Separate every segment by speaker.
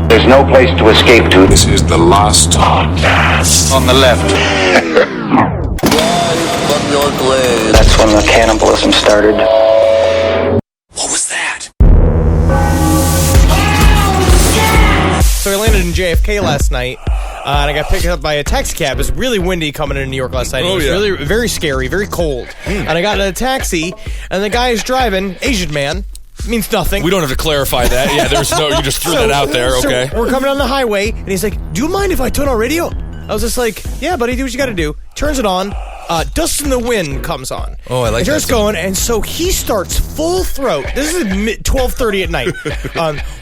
Speaker 1: There's no place to escape to.
Speaker 2: This is the last podcast.
Speaker 1: On the left. That's when the cannibalism started.
Speaker 2: What was that?
Speaker 3: So I landed in JFK last night, and I got picked up by a taxi cab. It was really windy coming into New York last night. It was really very scary, very cold. And I got in a taxi, and the guy who's driving, Asian man, means nothing.
Speaker 4: We don't have to clarify that. Yeah, there's no, you just threw that out there, okay.
Speaker 3: So we're coming down the highway, and he's like, do you mind if I turn on radio? I was just like, yeah, buddy, do what you gotta do. Turns it on. Dust in the Wind comes on.
Speaker 4: Oh, I like that.
Speaker 3: It's going, and so he starts full throat. This is 12:30 at night.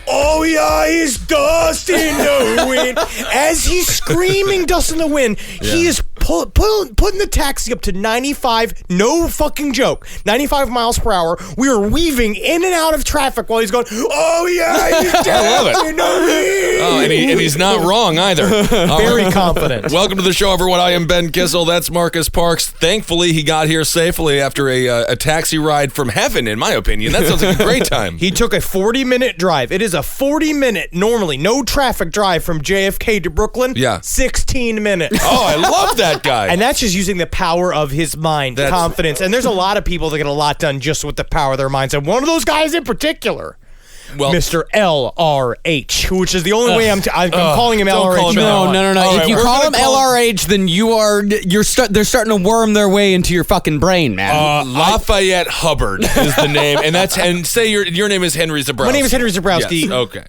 Speaker 3: Oh yeah, it's dust in the wind. As he's screaming dust in the wind, he is putting the taxi up to 95, no fucking joke, 95 miles per hour. We are weaving in and out of traffic while he's going, oh yeah, it's dust in the wind.
Speaker 4: Oh, and he's not wrong either.
Speaker 3: Very confident.
Speaker 4: Welcome to the show, everyone. I am Ben Kissel. That's Marcus Parks. Thankfully, he got here safely after a taxi ride from heaven, in my opinion. That sounds like a great time.
Speaker 3: He took a 40-minute drive. It is a 40-minute, normally, no traffic drive from JFK to Brooklyn.
Speaker 4: Yeah.
Speaker 3: 16 minutes.
Speaker 4: Oh, I love that guy.
Speaker 3: And that's just using the power of his mind, confidence. And there's a lot of people that get a lot done just with the power of their minds. And one of those guys in particular, Mr. LRH, which is the only way I'm calling him LRH.
Speaker 5: No.
Speaker 4: Right,
Speaker 5: if you call him LRH, then they're starting to worm their way into your fucking brain, man.
Speaker 4: Lafayette Hubbard is the name, and say your name is Henry Zabrowski.
Speaker 3: My name is Henry Zabrowski.
Speaker 4: Yes, okay.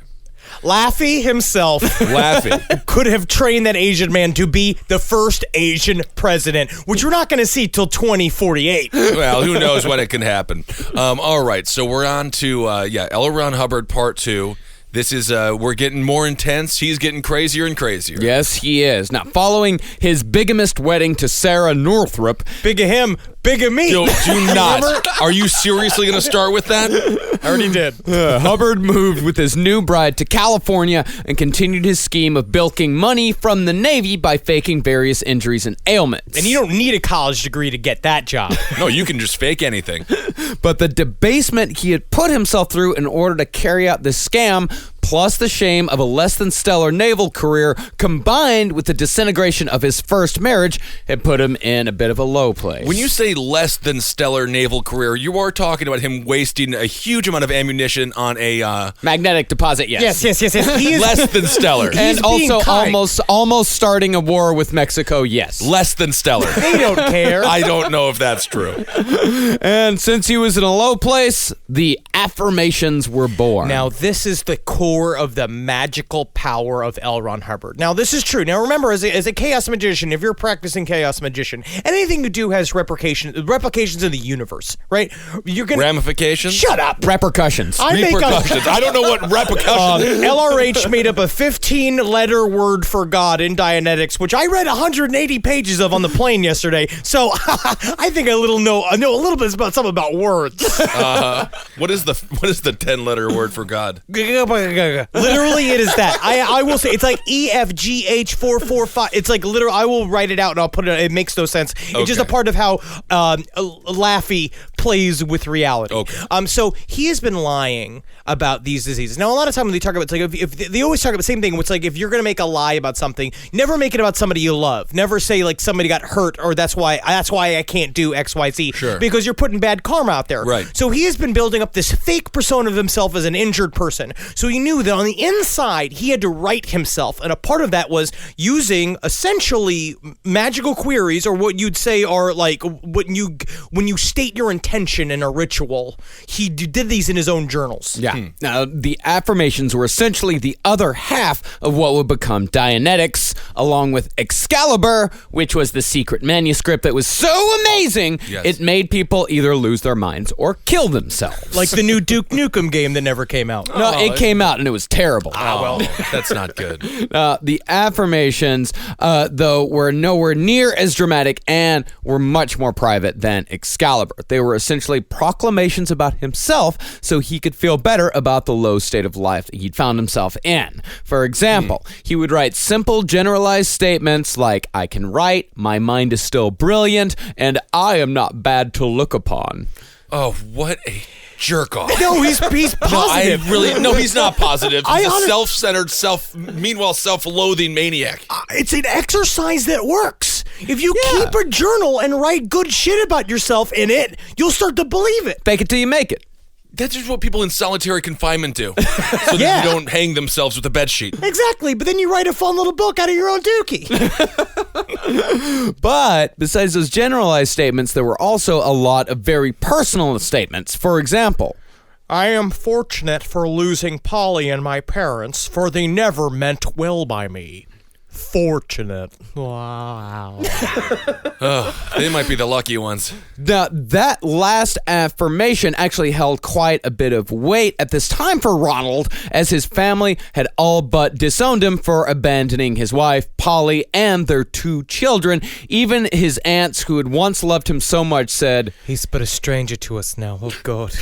Speaker 3: Laffy himself
Speaker 4: Laffy
Speaker 3: could have trained that Asian man to be the first Asian president, which we're not going to see till 2048.
Speaker 4: Well, who knows when it can happen. All right, so we're on to L. Ron Hubbard Part 2. This is, we're getting more intense. He's getting crazier and crazier.
Speaker 5: Yes, he is. Now, following his bigamist wedding to Sarah Northrup.
Speaker 3: Big of him, big of me.
Speaker 4: Do not. Are you seriously going to start with that?
Speaker 3: I already did.
Speaker 5: Hubbard moved with his new bride to California and continued his scheme of bilking money from the Navy by faking various injuries and ailments.
Speaker 3: And you don't need a college degree to get that job.
Speaker 4: No, you can just fake anything.
Speaker 5: But the debasement he had put himself through in order to carry out this scam, plus the shame of a less than stellar naval career, combined with the disintegration of his first marriage, had put him in a bit of a low place.
Speaker 4: When you say less than stellar naval career, you are talking about him wasting a huge amount of ammunition on a
Speaker 5: magnetic deposit, yes.
Speaker 3: Yes. He is
Speaker 4: less than stellar.
Speaker 5: And also almost starting a war with Mexico, yes.
Speaker 4: Less than stellar.
Speaker 3: They don't care.
Speaker 4: I don't know if that's true.
Speaker 5: And since he was in a low place, the affirmations were born.
Speaker 3: Now, this is the core of the magical power of L. Ron Hubbard. Now, this is true. Now, remember, as a chaos magician, if you're practicing chaos magician, anything you do has replications in the universe, right? You're gonna
Speaker 4: Ramifications?
Speaker 3: Shut up.
Speaker 5: Repercussions.
Speaker 4: Repercussions. I don't know what repercussions.
Speaker 3: LRH made up a 15-letter word for God in Dianetics, which I read 180 pages of on the plane yesterday. So I think I know a little bit about something about words.
Speaker 4: What is the 10-letter word for God?
Speaker 3: Literally, it is that. I will say it's like EFGH445. It's like literal. I will write it out and I'll put it. It makes no sense. It's just a part of how Laffy plays with reality.
Speaker 4: Okay.
Speaker 3: So he has been lying about these diseases. Now, a lot of time when they talk about, it's like if they always talk about the same thing. It's like if you're gonna make a lie about something, never make it about somebody you love. Never say like somebody got hurt or that's why I can't do XYZ.
Speaker 4: Sure.
Speaker 3: Because you're putting bad karma out there.
Speaker 4: Right.
Speaker 3: So he has been building up this fake persona of himself as an injured person. So he knew that on the inside he had to right himself, and a part of that was using essentially magical queries, or what you'd say are like when you state your intention in a ritual. He did these in his own journals.
Speaker 5: Yeah. Now, the affirmations were essentially the other half of what would become Dianetics, along with Excalibur, which was the secret manuscript that was so amazing, it made people either lose their minds or kill themselves.
Speaker 3: Like the new Duke Nukem game that never came out.
Speaker 5: No, it came out and it was terrible.
Speaker 4: Well, that's not good.
Speaker 5: The affirmations, though, were nowhere near as dramatic and were much more private than Excalibur. They were essentially proclamations about himself so he could feel better about the low state of life that he'd found himself in. For example, he would write simple, generalized statements like, I can write, my mind is still brilliant, and I am not bad to look upon.
Speaker 4: Oh, what a... jerk off.
Speaker 3: No, he's positive.
Speaker 4: He's not positive.
Speaker 3: I
Speaker 4: He's a
Speaker 3: honest-
Speaker 4: self-centered, self-loathing maniac.
Speaker 3: It's an exercise that works. If you keep a journal and write good shit about yourself in it, you'll start to believe it.
Speaker 5: Fake it till you make it.
Speaker 4: That's just what people in solitary confinement do, so that you don't hang themselves with a bedsheet.
Speaker 3: Exactly, but then you write a fun little book out of your own dookie.
Speaker 5: But besides those generalized statements, there were also a lot of very personal statements. For example,
Speaker 3: I am fortunate for losing Polly and my parents, for they never meant well by me. Fortunate. Wow.
Speaker 4: They might be the lucky ones.
Speaker 5: that last affirmation actually held quite a bit of weight at this time for Ronald, as his family had all but disowned him for abandoning his wife, Polly, and their 2 children. Even his aunts, who had once loved him so much, said,
Speaker 3: He's but a stranger to us now. Oh, God.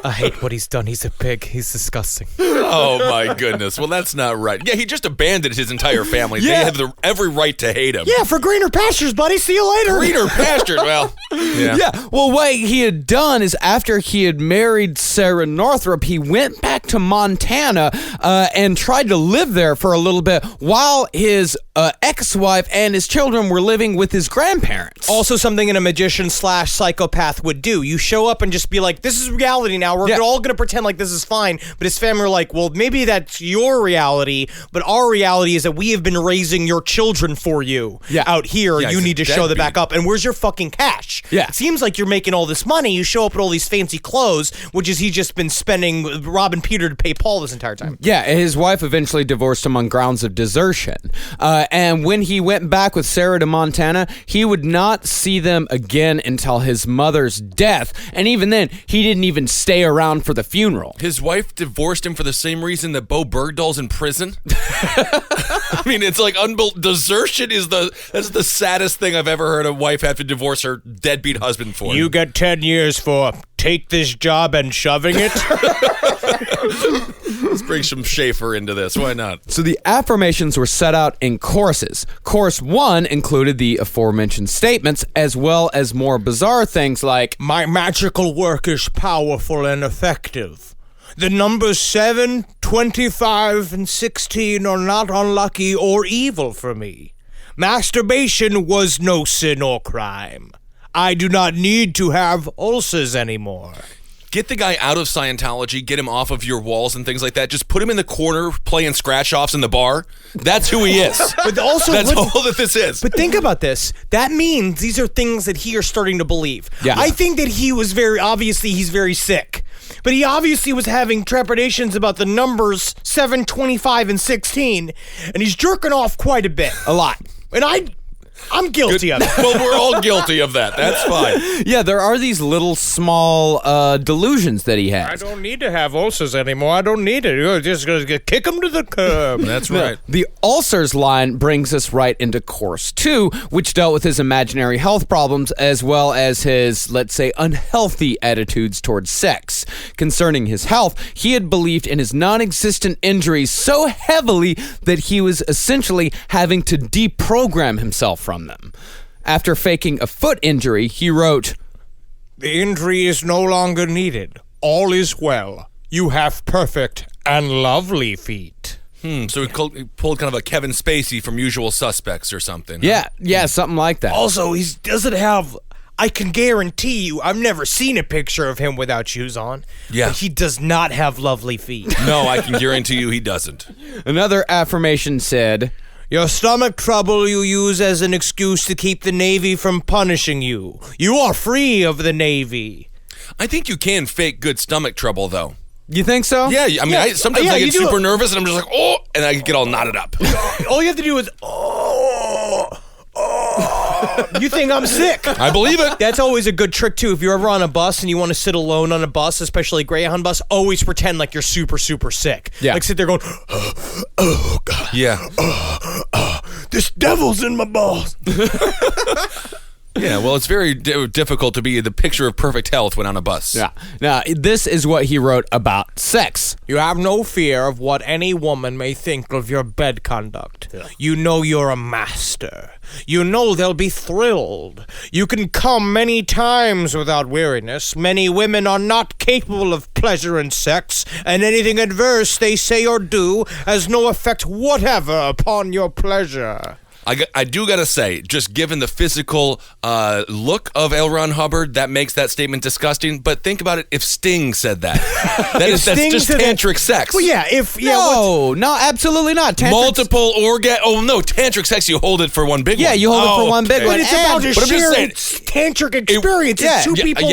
Speaker 3: I hate what he's done. He's a pig. He's disgusting.
Speaker 4: Oh, my goodness. Well, that's not right. Yeah, he just abandoned his entire family. They have every right to hate him.
Speaker 3: Yeah, for greener pastures, buddy. See you later.
Speaker 4: Greener pastures. Well, yeah.
Speaker 5: Well, what he had done is after he had married Sarah Northrup, he went back to Montana and tried to live there for a little bit while his ex-wife and his children were living with his grandparents.
Speaker 3: Also something a magician / psychopath would do. You show up and just be like, this is reality now. We're all going to pretend like this is fine. But his family are like, well, maybe that's your reality, but our reality is that we have been raising your children for you out here.
Speaker 4: Yeah,
Speaker 3: you
Speaker 4: he's
Speaker 3: need
Speaker 4: a
Speaker 3: to show them
Speaker 4: deadbeat.
Speaker 3: back up. And where's your fucking cash?
Speaker 5: Yeah.
Speaker 3: It seems like you're making all this money. You show up with all these fancy clothes, which is he's just been spending robbing Peter to pay Paul this entire time.
Speaker 5: Yeah, his wife eventually divorced him on grounds of desertion. And when he went back with Sarah to Montana, he would not see them again until his mother's death. And even then, he didn't even stay around for the funeral.
Speaker 4: His wife divorced him for the same reason that Bo Bergdahl's in prison. I mean, it's like desertion is that's the saddest thing I've ever heard a wife have to divorce her deadbeat husband for.
Speaker 3: You get 10 years for take this job and shoving it.
Speaker 4: Let's bring some Schaefer into this. Why not?
Speaker 5: So the affirmations were set out in courses. Course 1 included the aforementioned statements, as well as more bizarre things like,
Speaker 3: My magical work is powerful and effective. The numbers 7, 25, and 16 are not unlucky or evil for me. Masturbation was no sin or crime. I do not need to have ulcers anymore.
Speaker 4: Get the guy out of Scientology, get him off of your walls and things like that. Just put him in the corner playing scratch-offs in the bar. That's who he is.
Speaker 3: But also,
Speaker 4: That's all that this is.
Speaker 3: But think about this. That means these are things that he are starting to believe.
Speaker 5: Yeah.
Speaker 3: I think that he was he's very sick. But he obviously was having trepidations about the numbers 7, 25, and 16. And he's jerking off quite a bit.
Speaker 5: a lot.
Speaker 3: And I'm guilty of it.
Speaker 4: Well, we're all guilty of that. That's fine.
Speaker 5: Yeah, there are these little small delusions that he
Speaker 3: I
Speaker 5: has.
Speaker 3: don't need to have ulcers anymore. I don't need it. You're just going to kick him to the curb.
Speaker 4: That's right.
Speaker 5: The ulcers line brings us right into course 2, which dealt with his imaginary health problems as well as his, let's say, unhealthy attitudes towards sex. Concerning his health, he had believed in his non-existent injuries so heavily that he was essentially having to deprogram himself from them. After faking a foot injury, he wrote,
Speaker 3: The injury is no longer needed. All is well. You have perfect and lovely feet.
Speaker 4: So he pulled kind of a Kevin Spacey from Usual Suspects or something.
Speaker 5: Yeah, something like that.
Speaker 3: Also, he doesn't have... I can guarantee you, I've never seen a picture of him without shoes on.
Speaker 4: Yeah.
Speaker 3: But he does not have lovely feet.
Speaker 4: No, I can guarantee you he doesn't.
Speaker 5: Another affirmation said,
Speaker 3: Your stomach trouble you use as an excuse to keep the Navy from punishing you. You are free of the Navy.
Speaker 4: I think you can fake good stomach trouble, though.
Speaker 5: You think so?
Speaker 4: Yeah, I mean, sometimes I
Speaker 3: you
Speaker 4: get
Speaker 3: do
Speaker 4: super
Speaker 3: it.
Speaker 4: nervous and I'm just like, oh, and I get all knotted up.
Speaker 3: All you have to do is, you think I'm sick.
Speaker 4: I believe it.
Speaker 3: That's always a good trick, too. If you're ever on a bus and you want to sit alone on a bus, especially a Greyhound bus, always pretend like you're super, super sick.
Speaker 5: Yeah.
Speaker 3: Like sit there going, oh, God.
Speaker 4: Yeah.
Speaker 3: This devil's in my balls.
Speaker 4: Yeah, well, it's very difficult to be the picture of perfect health when on a bus.
Speaker 5: Yeah. Now, this is what he wrote about sex.
Speaker 3: You have no fear of what any woman may think of your bed conduct. Yeah. You know you're a master. You know they'll be thrilled. You can come many times without weariness. Many women are not capable of pleasure and sex, and anything adverse they say or do has no effect whatever upon your pleasure.
Speaker 4: I do gotta say, just given the physical look of L. Ron Hubbard, that makes that statement disgusting. But think about it: if Sting said that, that's just tantric sex.
Speaker 3: Well, yeah.
Speaker 5: No, absolutely not.
Speaker 4: Multiple orgasm. Oh no, tantric sex. You hold it for one big one.
Speaker 5: Yeah, you hold it for one big one.
Speaker 3: But it's about a
Speaker 4: but I'm just
Speaker 3: shared
Speaker 4: saying,
Speaker 3: tantric experience. It's two people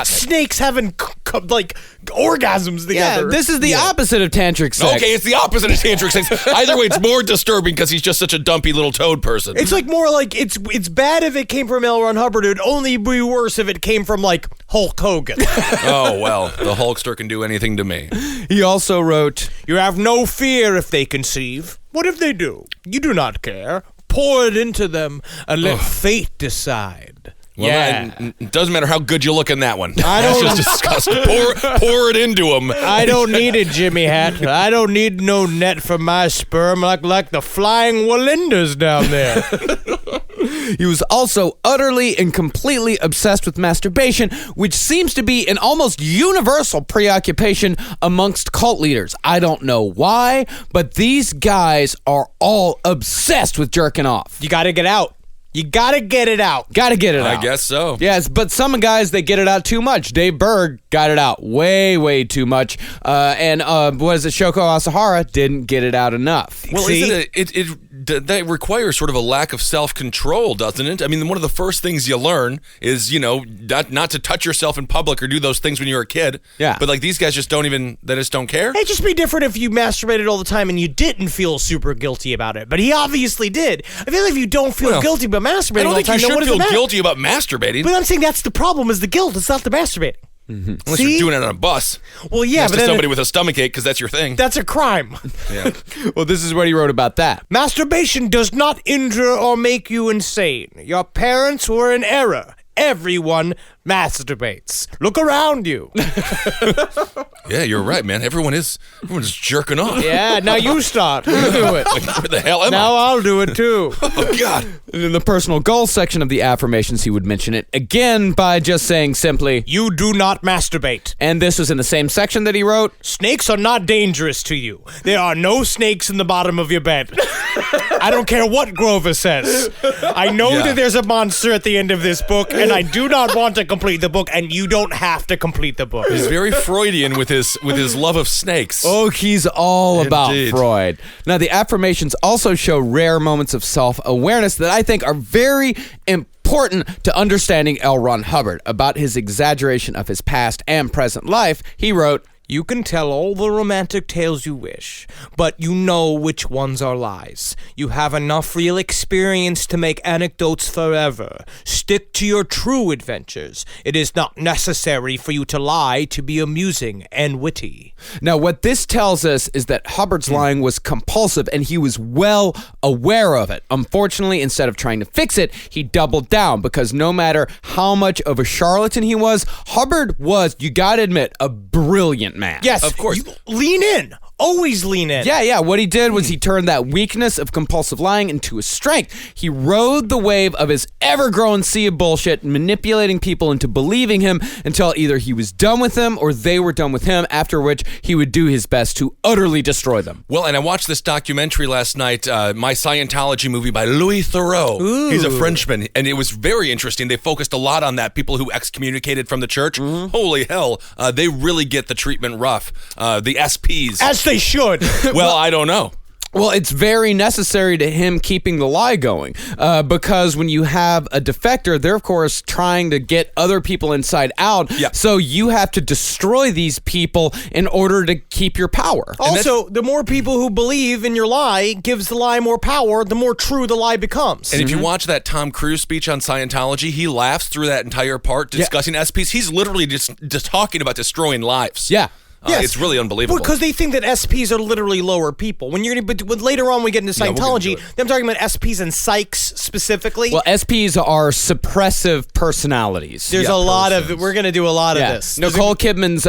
Speaker 3: snakes having orgasms together.
Speaker 5: Yeah, this is the opposite of tantric sex.
Speaker 4: Okay, it's the opposite of tantric sex. Either way, it's more disturbing because he's just such a dumpy little toad person.
Speaker 3: It's like more like it's bad if it came from L. Ron Hubbard. It would only be worse if it came from like Hulk Hogan.
Speaker 4: Oh well, the Hulkster can do anything to me.
Speaker 5: He also wrote,
Speaker 3: "You have no fear if they conceive. What if they do? You do not care. Pour it into them and let fate decide."
Speaker 4: Well, it doesn't matter how good you look in that one.
Speaker 3: That's
Speaker 4: just disgusting. Pour it into him.
Speaker 3: I don't need it, Jimmy Hat. I don't need no net for my sperm like the flying Wallendas down there.
Speaker 5: He was also utterly and completely obsessed with masturbation, which seems to be an almost universal preoccupation amongst cult leaders. I don't know why, but these guys are all obsessed with jerking off.
Speaker 3: You gotta get out. You gotta get it out.
Speaker 5: Gotta get it out.
Speaker 4: I guess so.
Speaker 5: Yes, but some guys, they get it out too much. Dave Berg got it out way, way too much. And what is it? Shoko Asahara didn't get it out enough.
Speaker 4: Well, that requires sort of a lack of self-control, doesn't it? I mean, one of the first things you learn is, not to touch yourself in public or do those things when you're a kid.
Speaker 5: Yeah.
Speaker 4: But like these guys just don't care.
Speaker 3: It'd just be different if you masturbated all the time and you didn't feel super guilty about it. But he obviously did. I feel like if you don't feel guilty about masturbating all the time,
Speaker 4: I don't think you should feel guilty about masturbating.
Speaker 3: But I'm saying that's the problem is the guilt. It's not the masturbating.
Speaker 5: Mm-hmm.
Speaker 4: Unless you're doing it on a bus.
Speaker 3: Well, yeah,
Speaker 4: but somebody with a stomachache because that's your thing.
Speaker 3: That's a crime.
Speaker 4: Yeah.
Speaker 5: Well, this is what he wrote about that.
Speaker 3: Masturbation does not injure or make you insane. Your parents were in error. Everyone masturbates. Look around you.
Speaker 4: Yeah, you're right, man. Everyone's jerking off.
Speaker 3: Yeah, now you start. You do it.
Speaker 4: Where the hell am I?
Speaker 3: Now I'll do it too.
Speaker 4: Oh, God.
Speaker 5: In the personal goals section of the affirmations, he would mention it again by just saying simply,
Speaker 3: "You do not masturbate."
Speaker 5: And this was in the same section that he wrote,
Speaker 3: "Snakes are not dangerous to you. There are no snakes in the bottom of your bed." I don't care what Grover says. I know that there's a monster at the end of this book, and I do not want to complete the book, and you don't have to complete the book.
Speaker 4: He's very Freudian with his love of snakes.
Speaker 5: Oh, he's all about
Speaker 4: Indeed.
Speaker 5: Freud. Now, the affirmations also show rare moments of self-awareness that I think are very important to understanding L. Ron Hubbard. About his exaggeration of his past and present life, he wrote, "You can tell all the romantic tales you wish, but you know which ones are lies. You have enough real experience to make anecdotes forever. Stick to your true adventures. It is not necessary for you to lie to be amusing and witty." Now, what this tells us is that Hubbard's lying was compulsive, and he was well aware of it. Unfortunately, instead of trying to fix it, he doubled down, because no matter how much of a charlatan he was, Hubbard was, you gotta admit, a brilliant man.
Speaker 3: Yes,
Speaker 4: of course.
Speaker 3: You lean in. Always lean in.
Speaker 5: Yeah. What he did was he turned that weakness of compulsive lying into a strength. He rode the wave of his ever-growing sea of bullshit, manipulating people into believing him until either he was done with them or they were done with him, after which he would do his best to utterly destroy them.
Speaker 4: Well, and I watched this documentary last night, My Scientology movie by Louis Theroux.
Speaker 5: Ooh.
Speaker 4: He's a Frenchman, and it was very interesting. They focused a lot on that, people who excommunicated from the church. Mm-hmm. Holy hell, they really get the treatment rough. The SPs.
Speaker 3: As they should.
Speaker 4: Well, I don't know.
Speaker 5: Well, it's very necessary to him keeping the lie going, because when you have a defector, they're, of course, trying to get other people inside out.
Speaker 4: Yep.
Speaker 5: So you have to destroy these people in order to keep your power.
Speaker 3: Also, the more people who believe in your lie gives the lie more power, the more true the lie becomes.
Speaker 4: And if you watch that Tom Cruise speech on Scientology, he laughs through that entire part discussing SPs. He's literally just talking about destroying lives.
Speaker 5: Yeah.
Speaker 3: Yes.
Speaker 4: It's really unbelievable.
Speaker 3: Because they think that SPs are literally lower people. When later on we get into
Speaker 4: we'll get
Speaker 3: Scientology,
Speaker 4: into it.
Speaker 3: I'm talking about SPs and psychs specifically.
Speaker 5: Well, SPs are suppressive personalities.
Speaker 3: There's a lot of we're going to do a lot of this.
Speaker 5: Nicole Kidman's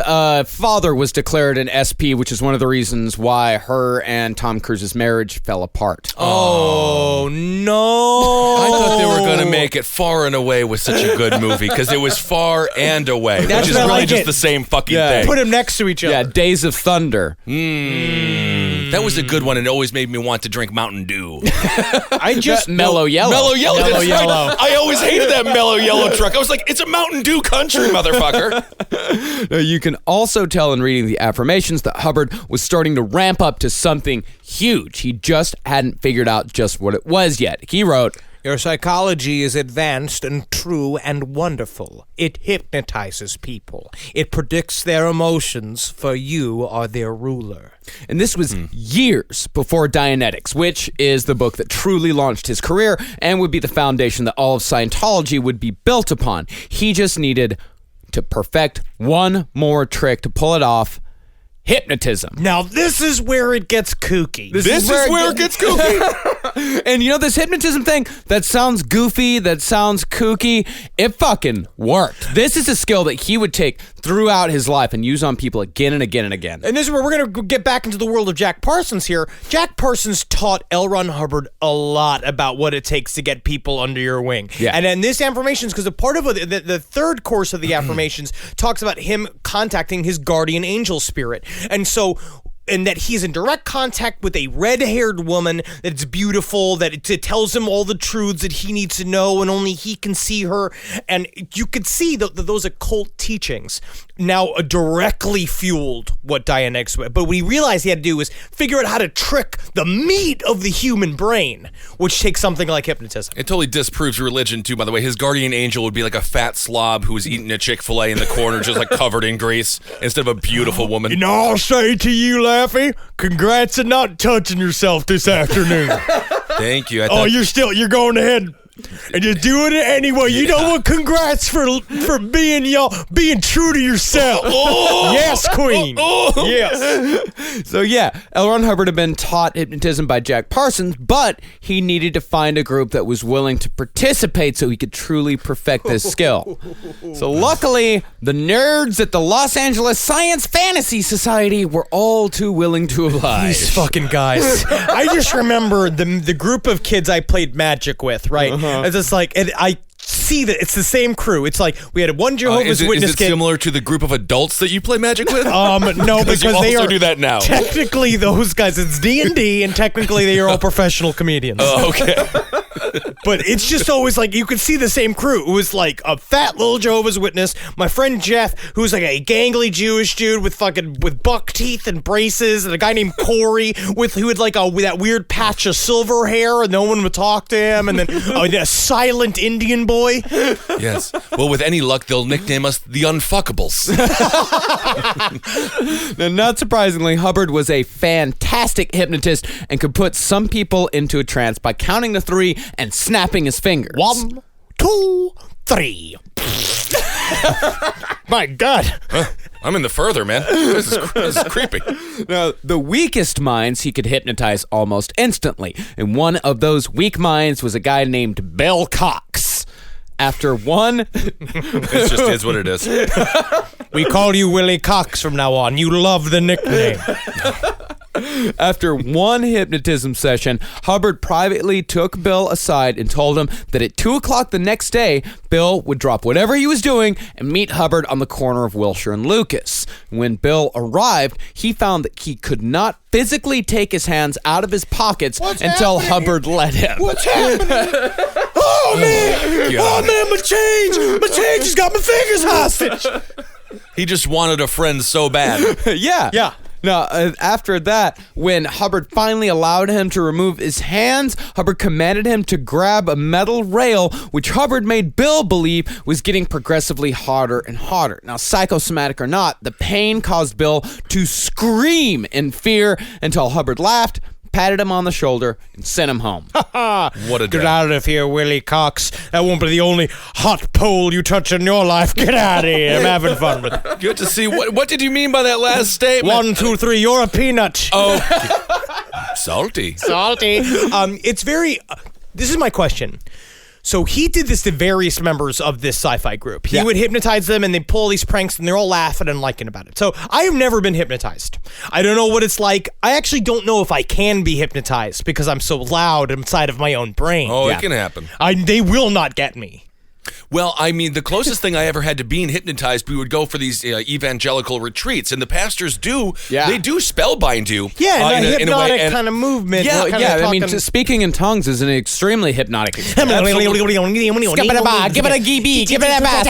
Speaker 5: father was declared an SP, which is one of the reasons why her and Tom Cruise's marriage fell apart.
Speaker 3: Oh no!
Speaker 4: I thought they were going to make it Far and Away was such a good movie because it was far and away,
Speaker 3: That's
Speaker 4: which is
Speaker 3: what I
Speaker 4: really
Speaker 3: like
Speaker 4: just
Speaker 3: it.
Speaker 4: the same fucking
Speaker 5: Yeah.
Speaker 4: thing.
Speaker 3: Put them next to each other.
Speaker 5: Yeah, Days of Thunder.
Speaker 4: That was a good one and it always made me want to drink Mountain Dew.
Speaker 3: I just
Speaker 5: Mellow Yellow.
Speaker 4: Mellow Yellow.
Speaker 3: Mellow
Speaker 4: That's
Speaker 3: Yellow.
Speaker 4: right. I always hated that Mellow Yellow truck. I was like, it's a Mountain Dew country, motherfucker.
Speaker 5: You can also tell in reading the affirmations that Hubbard was starting to ramp up to something huge. He just hadn't figured out just what it was yet. He wrote,
Speaker 3: Your psychology is advanced and true and wonderful. It hypnotizes people. It predicts their emotions, for you are their ruler.
Speaker 5: and this was years before Dianetics, which is the book that truly launched his career and would be the foundation that all of Scientology would be built upon. He just needed to perfect one more trick to pull it off. Hypnotism.
Speaker 3: Now, this is where it gets kooky.
Speaker 4: This is where it gets kooky.
Speaker 5: And you know this hypnotism thing? That sounds goofy, that sounds kooky. It fucking worked. This is a skill that he would take throughout his life and use on people again and again and again.
Speaker 3: And this is where we're going to get back into the world of Jack Parsons here. Jack Parsons taught L. Ron Hubbard a lot about what it takes to get people under your wing.
Speaker 5: Yeah.
Speaker 3: And then this affirmations, because a part of the third course of the affirmations talks about him contacting his guardian angel spirit. And so... and that he's in direct contact with a red-haired woman that's beautiful, that it tells him all the truths that he needs to know, and only he can see her. And you could see those occult teachings now directly fueled what Dianetics was. But what he realized he had to do was figure out how to trick the meat of the human brain, which takes something like hypnotism.
Speaker 4: It totally disproves religion, too, by the way. His guardian angel would be like a fat slob who was eating a Chick-fil-A in the corner, just like covered in grease, instead of a beautiful woman.
Speaker 3: You know, I'll say to you, Laffy, congrats on not touching yourself this afternoon.
Speaker 4: Thank you.
Speaker 3: You're going ahead and you're doing it anyway. You know what? Congrats for being true to yourself. Yes, Queen. Yes.
Speaker 5: So yeah, L. Ron Hubbard had been taught hypnotism by Jack Parsons, but he needed to find a group that was willing to participate so he could truly perfect this skill. So luckily, the nerds at the Los Angeles Science Fantasy Society were all too willing to oblige.
Speaker 3: These fucking guys. I just remember the group of kids I played Magic with, right? It's just like, and I see that it's the same crew. It's like we had one Jehovah's Witness
Speaker 4: is it
Speaker 3: kid.
Speaker 4: similar to the group of adults that you play Magic with?
Speaker 3: No, because
Speaker 4: you
Speaker 3: they
Speaker 4: also
Speaker 3: are
Speaker 4: do that now.
Speaker 3: Technically, those guys, it's D&D, and technically they are all professional comedians.
Speaker 4: Oh, okay.
Speaker 3: But it's just always like you could see the same crew. It was like a fat little Jehovah's Witness, my friend Jeff, who's like a gangly Jewish dude with buck teeth and braces, and a guy named Corey who had like that weird patch of silver hair, and no one would talk to him, and then a silent Indian boy.
Speaker 4: Yes. Well, with any luck, they'll nickname us the Unfuckables.
Speaker 5: Now, not surprisingly, Hubbard was a fantastic hypnotist and could put some people into a trance by counting to 3 and snapping his fingers.
Speaker 3: 1, 2, 3. My God.
Speaker 4: I'm in the further, man. This is creepy.
Speaker 5: Now, the weakest minds he could hypnotize almost instantly, and one of those weak minds was a guy named Bill Cox. After one...
Speaker 4: It just is what it is.
Speaker 3: We call you Willie Cox from now on. You love the nickname.
Speaker 5: After one hypnotism session, Hubbard privately took Bill aside and told him that at 2 o'clock the next day, Bill would drop whatever he was doing and meet Hubbard on the corner of Wilshire and Lucas. When Bill arrived, he found that he could not physically take his hands out of his pockets until Hubbard let him.
Speaker 3: What's happening? Oh, man. Oh, man, my change has got my fingers hostage.
Speaker 4: He just wanted a friend so bad.
Speaker 5: Yeah. Now, after that, when Hubbard finally allowed him to remove his hands, Hubbard commanded him to grab a metal rail, which Hubbard made Bill believe was getting progressively hotter and hotter. Now, psychosomatic or not, the pain caused Bill to scream in fear until Hubbard laughed, patted him on the shoulder, and sent him home.
Speaker 4: What a
Speaker 3: Get
Speaker 4: day.
Speaker 3: out of here, Willie Cox. That won't be the only hot pole you touch in your life. Get out of here. I'm having fun with it.
Speaker 4: Good to see. What did you mean by that last statement?
Speaker 3: 1, 2, 3, you're a peanut.
Speaker 4: Oh, salty.
Speaker 3: Salty. It's very. This is my question. So he did this to various members of this sci-fi group. He would hypnotize them, and they pull these pranks, and they're all laughing and liking about it. So I have never been hypnotized. I don't know what it's like. I actually don't know if I can be hypnotized because I'm so loud inside of my own brain.
Speaker 4: Oh, it can happen.
Speaker 3: They will not get me.
Speaker 4: Well, I mean, the closest thing I ever had to being hypnotized, we would go for these evangelical retreats, and the pastors do, they do spellbind you.
Speaker 3: Yeah,
Speaker 4: in a
Speaker 3: hypnotic
Speaker 4: way, and-
Speaker 3: kind of movement.
Speaker 4: Yeah,
Speaker 3: kinda
Speaker 5: Yeah, I mean,
Speaker 3: talking-
Speaker 5: speaking in tongues is an extremely hypnotic experience.
Speaker 3: Give
Speaker 5: Give it a GB, give it a bass,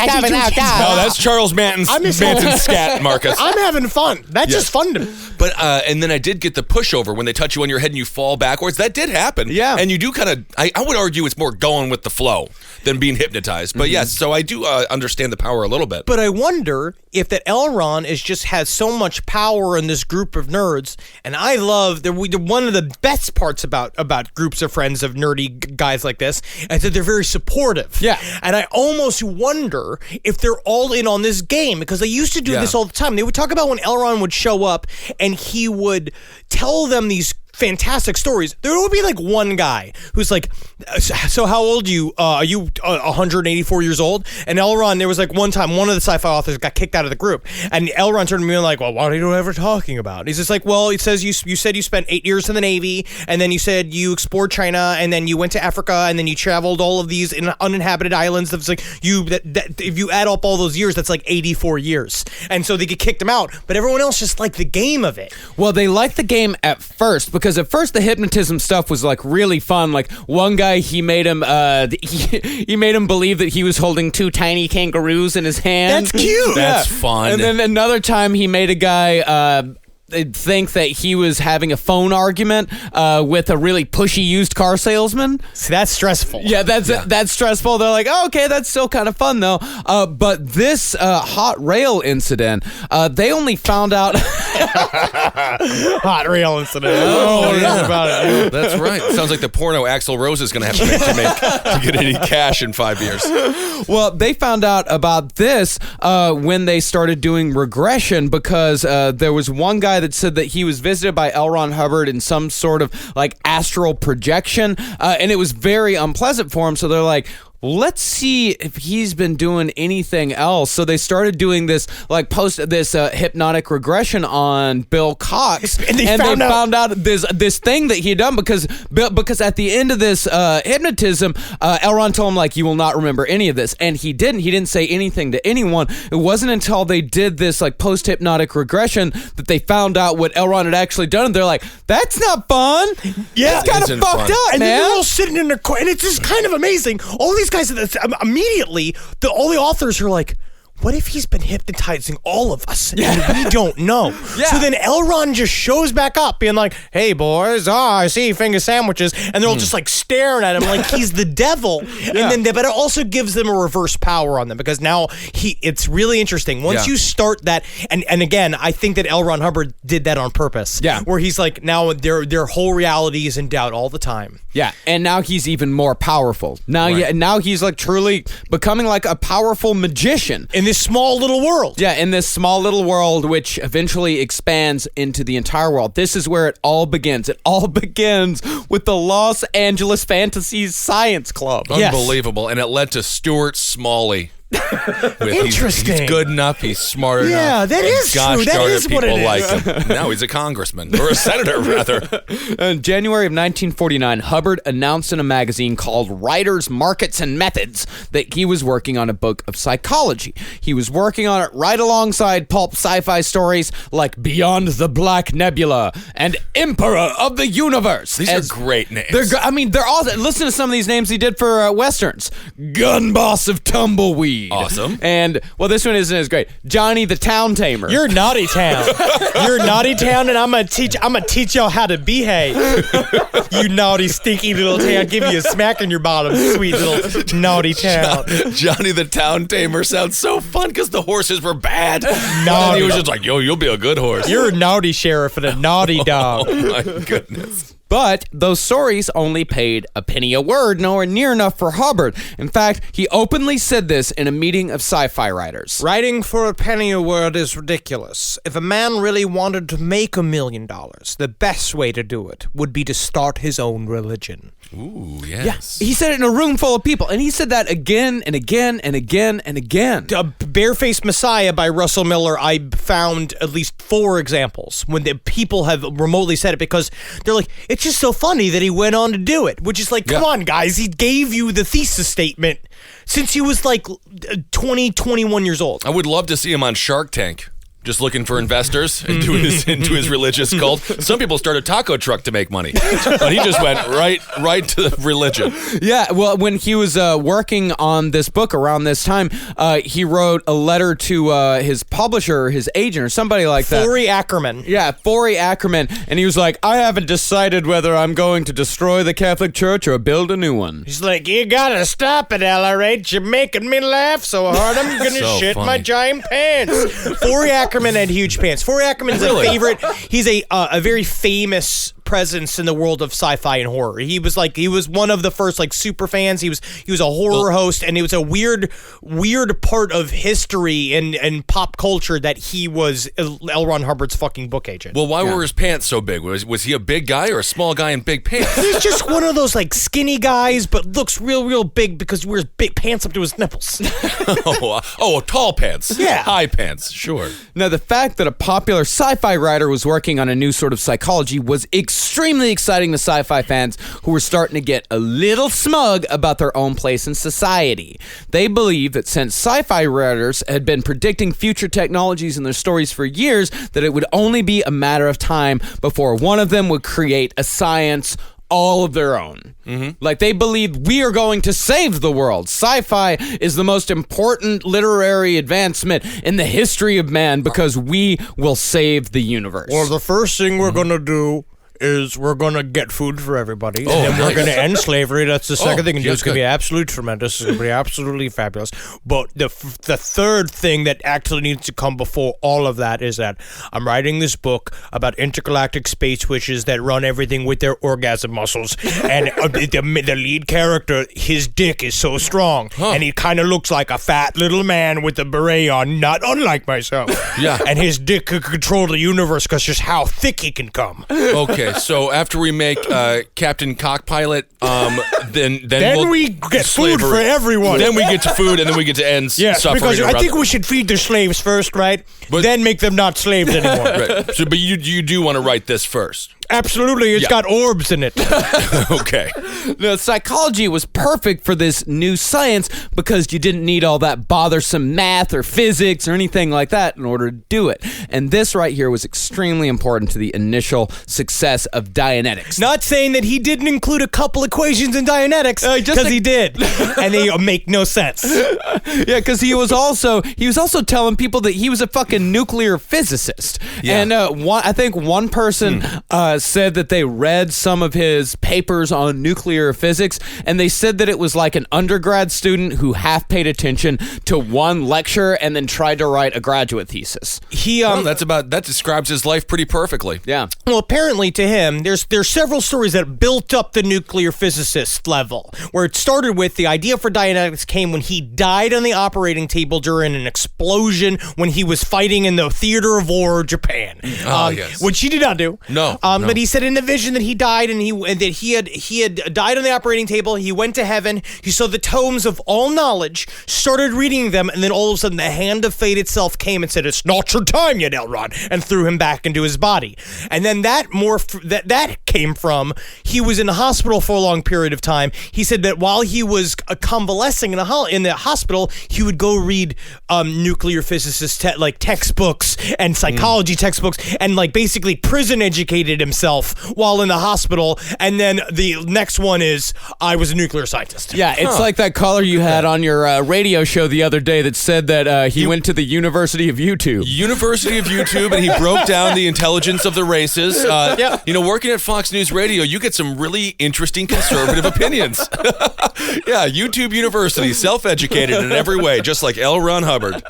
Speaker 4: No, that's Charles Manson's scat, Marcus.
Speaker 3: I'm having fun. That's just fun to me.
Speaker 4: But and then I did get the pushover when they touch you on your head and you fall backwards. That did happen.
Speaker 5: Yeah.
Speaker 4: And you do kind of, I would argue it's more going with the flow than being hypnotized. But yes, so I do understand the power a little bit.
Speaker 3: But I wonder if that Elron has so much power in this group of nerds, and I love one of the best parts about groups of friends of nerdy guys like this is that they're very supportive.
Speaker 5: Yeah.
Speaker 3: And I almost wonder if they're all in on this game because they used to do this all the time. They would talk about when Elron would show up and he would tell them these fantastic stories. There would be like one guy who's like, so how old are you 184 years old? And Elron, there was like one time one of the sci-fi authors got kicked out of the group, and Elron turned to me and like, well, what are you ever talking about? He's just like, well, it says you said you spent 8 years in the Navy, and then you said you explored China, and then you went to Africa, and then you traveled all of these uninhabited islands. That's like that if you add up all those years, that's like 84 years. And so they get kicked him out, but everyone else just liked the game of it.
Speaker 5: Well, they liked the game at first because at first the hypnotism stuff was like really fun. Like one guy, he made him he made him believe that he was holding 2 tiny kangaroos in his hand.
Speaker 3: That's cute.
Speaker 4: That's fun.
Speaker 5: And then another time he made a guy think that he was having a phone argument with a really pushy used car salesman.
Speaker 3: See, that's stressful.
Speaker 5: Yeah, that's stressful. They're like, oh, okay, that's still kind of fun though. But this hot rail incident, they only found out.
Speaker 3: Hot rail incident. Oh, yeah. About it.
Speaker 4: That's right. Sounds like the porno Axl Rose is going to have to make to get any cash in 5 years.
Speaker 5: Well, they found out about this when they started doing regression because there was one guy that said that he was visited by L. Ron Hubbard in some sort of like astral projection, and it was very unpleasant for him. So they're like, let's see if he's been doing anything else. So they started doing this hypnotic regression on Bill Cox,
Speaker 3: and they found out
Speaker 5: this thing that he had done because at the end of this hypnotism, Elron told him like, you will not remember any of this, and he didn't say anything to anyone. It wasn't until they did this like post hypnotic regression that they found out what Elron had actually done, and they're like, that's not fun.
Speaker 3: Yeah,
Speaker 5: it's kind of
Speaker 4: isn't
Speaker 5: fucked
Speaker 4: fun.
Speaker 5: up,
Speaker 3: And
Speaker 5: man.
Speaker 3: then they're all sitting in their and it's just kind of amazing. All these guys immediately, all the authors are like, what if he's been hypnotizing all of us and we don't know?
Speaker 5: Yeah.
Speaker 3: So then Elron just shows back up being like, hey boys, I see finger sandwiches, and they're all just like staring at him like he's the devil. And then but it also gives them a reverse power on them because now it's really interesting. Once you start that, and again, I think that L. Ron Hubbard did that on purpose.
Speaker 5: Yeah.
Speaker 3: Where he's like, now their whole reality is in doubt all the time.
Speaker 5: Yeah, and now he's even more powerful. Now he's like truly becoming like a powerful magician.
Speaker 3: In this small little world.
Speaker 5: Yeah, in this small little world, which eventually expands into the entire world. This is where it all begins. It all begins with the Los Angeles Fantasies Science Club.
Speaker 3: Yes.
Speaker 4: Unbelievable. And it led to Stuart Smalley.
Speaker 3: Interesting.
Speaker 4: He's good enough. He's smart enough.
Speaker 3: Yeah, that is
Speaker 4: Gosh
Speaker 3: true. That
Speaker 4: darn
Speaker 3: is
Speaker 4: it,
Speaker 3: what
Speaker 4: people
Speaker 3: it
Speaker 4: like
Speaker 3: is.
Speaker 4: him. Now he's a congressman or a senator, rather.
Speaker 5: In January of 1949, Hubbard announced in a magazine called Writers, Markets, and Methods that he was working on a book of psychology. He was working on it right alongside pulp sci-fi stories like Beyond the Black Nebula and Emperor of the Universe.
Speaker 4: These are great names.
Speaker 5: They're all. Listen to some of these names he did for westerns. Gun Boss of Tumbleweed.
Speaker 4: Awesome.
Speaker 5: And well, this one isn't as great. Johnny the Town Tamer.
Speaker 3: You're Naughty Town. You're Naughty Town, and I'm gonna teach y'all how to behave. You naughty, stinky little town. Give you a smack in your bottom, sweet little naughty town.
Speaker 4: Johnny the Town Tamer sounds so fun because the horses were bad. And
Speaker 3: Naughty.
Speaker 4: then he was just like, yo, you'll be a good horse.
Speaker 3: You're a naughty sheriff and a naughty dog.
Speaker 4: Oh my goodness.
Speaker 5: But those stories only paid a penny a word, nowhere near enough for Hubbard. In fact, he openly said this in a meeting of sci-fi writers.
Speaker 3: Writing for a penny a word is ridiculous. If a man really wanted to make $1 million, the best way to do it would be to start his own religion.
Speaker 4: Ooh, yes.
Speaker 5: He said it in a room full of people, and he said that again and again and again and again.
Speaker 3: Barefaced Messiah by Russell Miller, I found at least 4 examples when the people have remotely said it, because they're like, it's just so funny that he went on to do it, which is like, come on, guys, he gave you the thesis statement since he was like 20, 21 years old.
Speaker 4: I would love to see him on Shark Tank. Just looking for investors into his religious cult. Some people start a taco truck to make money, but he just went right to the religion.
Speaker 5: Yeah, well, when he was working on this book around this time, he wrote a letter to his publisher, his agent, or somebody like that.
Speaker 3: Forey Ackerman.
Speaker 5: Yeah, Forey Ackerman, and he was like, I haven't decided whether I'm going to destroy the Catholic Church or build a new one.
Speaker 3: He's like, you gotta stop it, LRH. You're making me laugh so hard I'm gonna
Speaker 4: So
Speaker 3: shit
Speaker 4: funny.
Speaker 3: my giant pants. Forey Ackerman had huge pants. Forey Ackerman's a favorite. He's a very famous presence in the world of sci-fi and horror. He was one of the first like super fans. He was a horror host, and it was a weird part of history and pop culture that he was L. Ron Hubbard's fucking book agent.
Speaker 4: Well, why were his pants so big? Was he a big guy or a small guy in big pants?
Speaker 3: He's just one of those like skinny guys, but looks real big because he wears big pants up to his nipples.
Speaker 4: Tall pants.
Speaker 3: Yeah.
Speaker 4: High pants. Sure.
Speaker 5: Now, the fact that a popular sci-fi writer was working on a new sort of psychology was extremely exciting to sci-fi fans who were starting to get a little smug about their own place in society. They believed that since sci-fi writers had been predicting future technologies in their stories for years, that it would only be a matter of time before one of them would create a science all of their own. Like, they believed we are going to save the world. Sci-fi is the most important literary advancement in the history of man because we will save the universe.
Speaker 3: Well, the first thing we're gonna do is we're going to get food for everybody, and then we're going to end slavery. That's the second thing. And it's going to be absolutely tremendous. It's going to be absolutely fabulous. But the third thing that actually needs to come before all of that is that I'm writing this book about intergalactic space witches that run everything with their orgasm muscles. And the lead character, his dick is so strong, and he kind of looks like a fat little man with a beret on, not unlike myself.
Speaker 4: Yeah.
Speaker 3: And his dick could control the universe because just how thick he can come.
Speaker 4: Okay. So after we make Captain Cockpilot, then
Speaker 3: we get
Speaker 4: slavery.
Speaker 3: food for everyone.
Speaker 4: Then we get to food, and then we get to end suffering.
Speaker 3: Because I think we should feed the slaves first, right?
Speaker 4: But
Speaker 3: then make them not slaves anymore.
Speaker 4: Right. So, but you do want to write this first.
Speaker 3: Absolutely, it's got orbs in it.
Speaker 4: Okay.
Speaker 5: The psychology was perfect for this new science because you didn't need all that bothersome math or physics or anything like that in order to do it. And this right here was extremely important to the initial success of Dianetics.
Speaker 3: Not saying that he didn't include a couple equations in Dianetics, because he did, and they make no sense.
Speaker 5: Yeah, because he was also telling people that he was a fucking nuclear physicist.
Speaker 4: Yeah.
Speaker 5: And I think one person said that they read some of his papers on nuclear physics, and they said that it was like an undergrad student who half paid attention to one lecture and then tried to write a graduate thesis.
Speaker 4: That describes his life pretty perfectly.
Speaker 5: Yeah.
Speaker 3: Well, apparently to him, there's several stories that built up the nuclear physicist level, where it started with the idea for Dianetics came when he died on the operating table during an explosion when he was fighting in the theater of war of Japan.
Speaker 4: Yes.
Speaker 3: Which he did not do.
Speaker 4: No.
Speaker 3: But he said in the vision that he died and that he had died on the operating table. He went to heaven. He saw the tomes of all knowledge, started reading them, and then all of a sudden the hand of fate itself came and said, "It's not your time yet, Elrond," and threw him back into his body. And then that came from he was in the hospital for a long period of time. He said that while he was convalescing in the hospital, he would go read nuclear physicist textbooks and psychology textbooks, and like basically prison educated himself while in the hospital. And then the next one is, I was a nuclear scientist.
Speaker 5: Yeah, it's like that caller you had on your radio show the other day that said that he went to the University of YouTube.
Speaker 4: University of YouTube, and he broke down the intelligence of the races. Working at Fox Fox News Radio, you get some really interesting conservative opinions. Yeah, YouTube University, self-educated in every way, just like L. Ron Hubbard.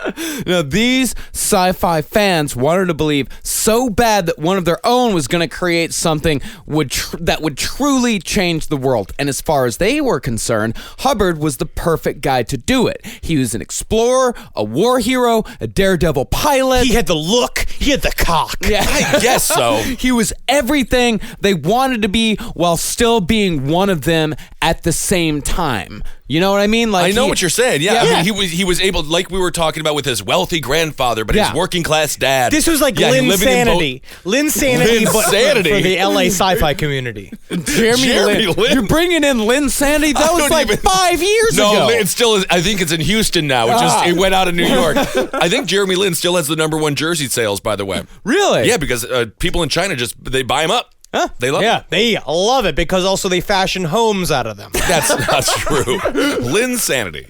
Speaker 5: Now, these sci-fi fans wanted to believe so bad that one of their own was going to create something that would truly change the world. And as far as they were concerned, Hubbard was the perfect guy to do it. He was an explorer, a war hero, a daredevil pilot.
Speaker 3: He had the look. He had the cock.
Speaker 5: Yeah.
Speaker 4: I guess so.
Speaker 5: He was everything they wanted to be while still being one of them at the same time. You know what I mean? Like
Speaker 4: I know what you're saying. Yeah,
Speaker 5: Yeah.
Speaker 4: I mean, he was able, like we were talking about with his wealthy grandfather, but
Speaker 5: Yeah.
Speaker 4: his working class dad.
Speaker 3: This was like Linsanity. Linsanity, but for the LA sci-fi community.
Speaker 5: Jeremy Lin. You're bringing in Linsanity? That was like 5 years ago.
Speaker 4: No, it still is. I think it's in Houston now. It went out of New York. I think Jeremy Lin still has the #1 jersey sales, by the way.
Speaker 5: Really?
Speaker 4: Yeah, because people in China they buy him up.
Speaker 5: Huh?
Speaker 4: They love
Speaker 3: Yeah,
Speaker 4: it.
Speaker 3: they love it because also they fashion homes out of them.
Speaker 4: That's not true. Linsanity.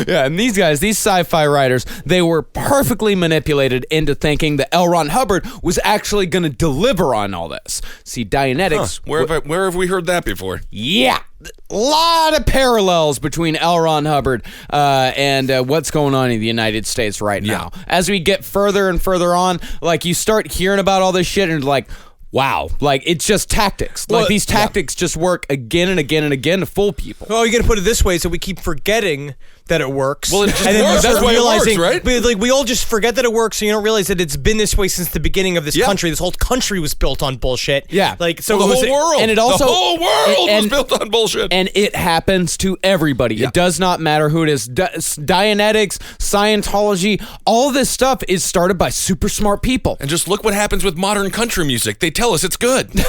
Speaker 5: Yeah, and these guys, these sci-fi writers, they were perfectly manipulated into thinking that L. Ron Hubbard was actually going to deliver on all this. See, Dianetics...
Speaker 4: Where have we heard that before?
Speaker 5: Yeah, a lot of parallels between L. Ron Hubbard and what's going on in the United States right now. As we get further and further on, like, you start hearing about all this shit and like... Wow, like it's just tactics. Like these tactics just work again and again and again to fool people.
Speaker 3: Well, you got to put it this way, so we keep forgetting that it works.
Speaker 4: Well, it just
Speaker 3: and then
Speaker 4: works.
Speaker 3: you start
Speaker 4: That's why it works,
Speaker 3: realizing,
Speaker 4: right?
Speaker 3: But like we all just forget that it works, so you don't realize that it's been this way since the beginning of this country. This whole country was built on bullshit.
Speaker 5: Yeah,
Speaker 3: like so
Speaker 4: the
Speaker 3: it was
Speaker 4: whole world.
Speaker 5: and it also
Speaker 4: the whole world was built on bullshit.
Speaker 5: And it happens to everybody.
Speaker 4: Yeah.
Speaker 5: It does not matter who it is. Dianetics, Scientology, all this stuff is started by super smart people.
Speaker 4: And just look what happens with modern country music. They tell us it's good.
Speaker 3: They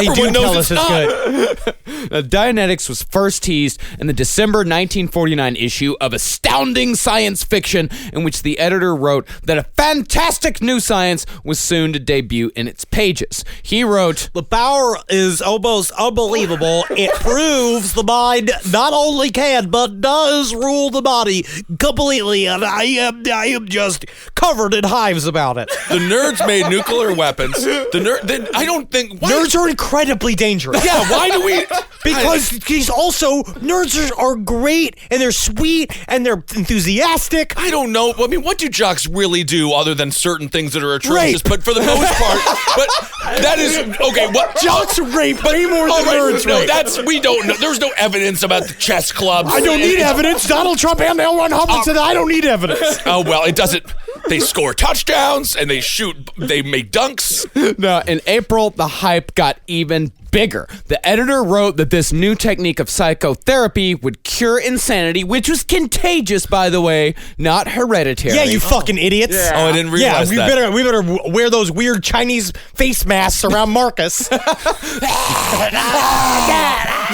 Speaker 4: Everyone
Speaker 3: do
Speaker 4: knows
Speaker 3: tell
Speaker 4: it's
Speaker 3: us
Speaker 4: not.
Speaker 3: it's good.
Speaker 5: Dianetics was first teased in the December 1949 issue of Astounding Science Fiction, in which the editor wrote that a fantastic new science was soon to debut in its pages. He wrote,
Speaker 3: The power is almost unbelievable. It proves the mind not only can, but does rule the body completely, and I am just covered in hives about it.
Speaker 4: The nerds made nuclear weapons. I don't think
Speaker 3: Nerds are incredibly dangerous.
Speaker 4: Yeah, why do we?
Speaker 3: Because he's also, nerds are great, and they're sweet, and they're enthusiastic.
Speaker 4: I don't know. I mean, what do jocks really do other than certain things that are atrocious?
Speaker 3: Rape.
Speaker 4: But for the most part, but that is okay. What
Speaker 3: Jocks rape way more
Speaker 4: All
Speaker 3: than
Speaker 4: right,
Speaker 3: nerds
Speaker 4: no,
Speaker 3: rape.
Speaker 4: we don't know. There's no evidence about the chess clubs.
Speaker 3: I don't need evidence. Donald Trump and L. Ron Hubbard said I don't need evidence.
Speaker 4: Oh well, it doesn't. They score touchdowns and they shoot. They make dunks.
Speaker 5: no, in April, the hype got even bigger. The editor wrote that this new technique of psychotherapy would cure insanity, which was contagious, by the way, not hereditary.
Speaker 3: Yeah, you fucking idiots.
Speaker 4: Oh, I didn't realize
Speaker 3: we
Speaker 4: that.
Speaker 3: we better wear those weird Chinese face masks around Marcus.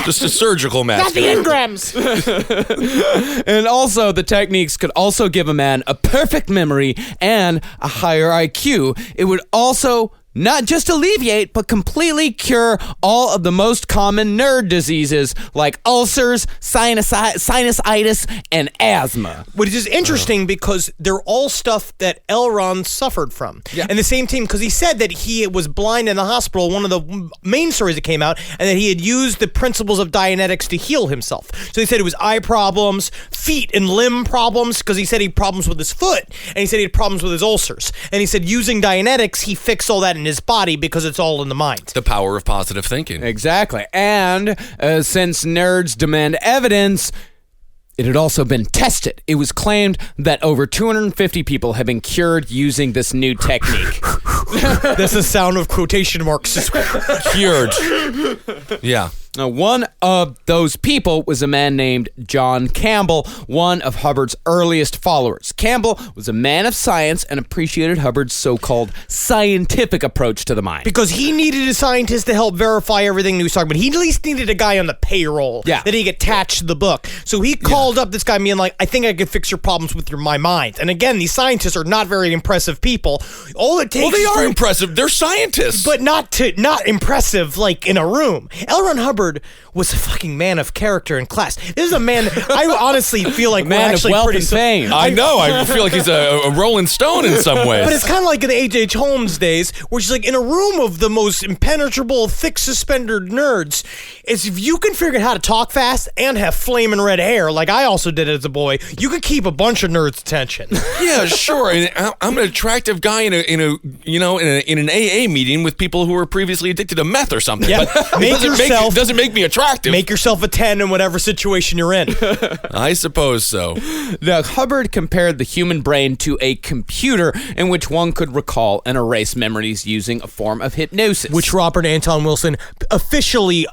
Speaker 4: Just a surgical mask.
Speaker 3: Not the engrams.
Speaker 5: And also, the techniques could also give a man a perfect memory and a higher IQ. It would also not just alleviate, but completely cure all of the most common nerd diseases like ulcers, sinusitis, and asthma.
Speaker 3: Which is interesting because they're all stuff that L. Ron suffered from.
Speaker 5: Yeah.
Speaker 3: And the same team, because he said that he was blind in the hospital, one of the main stories that came out, and that he had used the principles of Dianetics to heal himself. So he said it was eye problems, feet and limb problems, because he said he had problems with his foot, and he said he had problems with his ulcers. And he said using Dianetics, he fixed all that in his body because it's all in the mind.
Speaker 4: The power of positive thinking.
Speaker 5: Exactly. And since nerds demand evidence, it had also been tested. It was claimed that over 250 people have been cured using this new technique.
Speaker 3: That's the sound of quotation marks.
Speaker 4: Cured. Yeah.
Speaker 5: Now, one of those people was a man named John Campbell, one of Hubbard's earliest followers. Campbell was a man of science and appreciated Hubbard's so-called scientific approach to the mind.
Speaker 3: Because he needed a scientist to help verify everything he was talking about. He at least needed a guy on the payroll that he could attach to the book. So he called up this guy being like, I think I could fix your problems with my mind. And again, these scientists are not very impressive people. All it takes
Speaker 4: Well, they are impressive. They're scientists.
Speaker 3: but not impressive like in a room. L. Ron Hubbard Hubbard was a fucking man of character and class. This is a man I honestly feel like
Speaker 5: Man
Speaker 3: we're
Speaker 5: of
Speaker 3: actually
Speaker 5: wealth
Speaker 3: pretty
Speaker 5: and fame.
Speaker 4: I know. I feel like he's a Rolling Stone in some ways.
Speaker 3: But it's kind of like in the H.H. Holmes days, where she's like in a room of the most impenetrable, thick suspendered nerds. Is if you can figure out how to talk fast and have flaming red hair, like I also did as a boy, you could keep a bunch of nerds' attention.
Speaker 4: Yeah, sure. And I'm an attractive guy in an AA meeting with people who were previously addicted to meth or something.
Speaker 3: Yeah,
Speaker 4: But it doesn't make me attractive.
Speaker 3: Make yourself a 10 in whatever situation you're in.
Speaker 4: I suppose so.
Speaker 5: Now, Hubbard compared the human brain to a computer in which one could recall and erase memories using a form of hypnosis.
Speaker 3: Which Robert Anton Wilson officially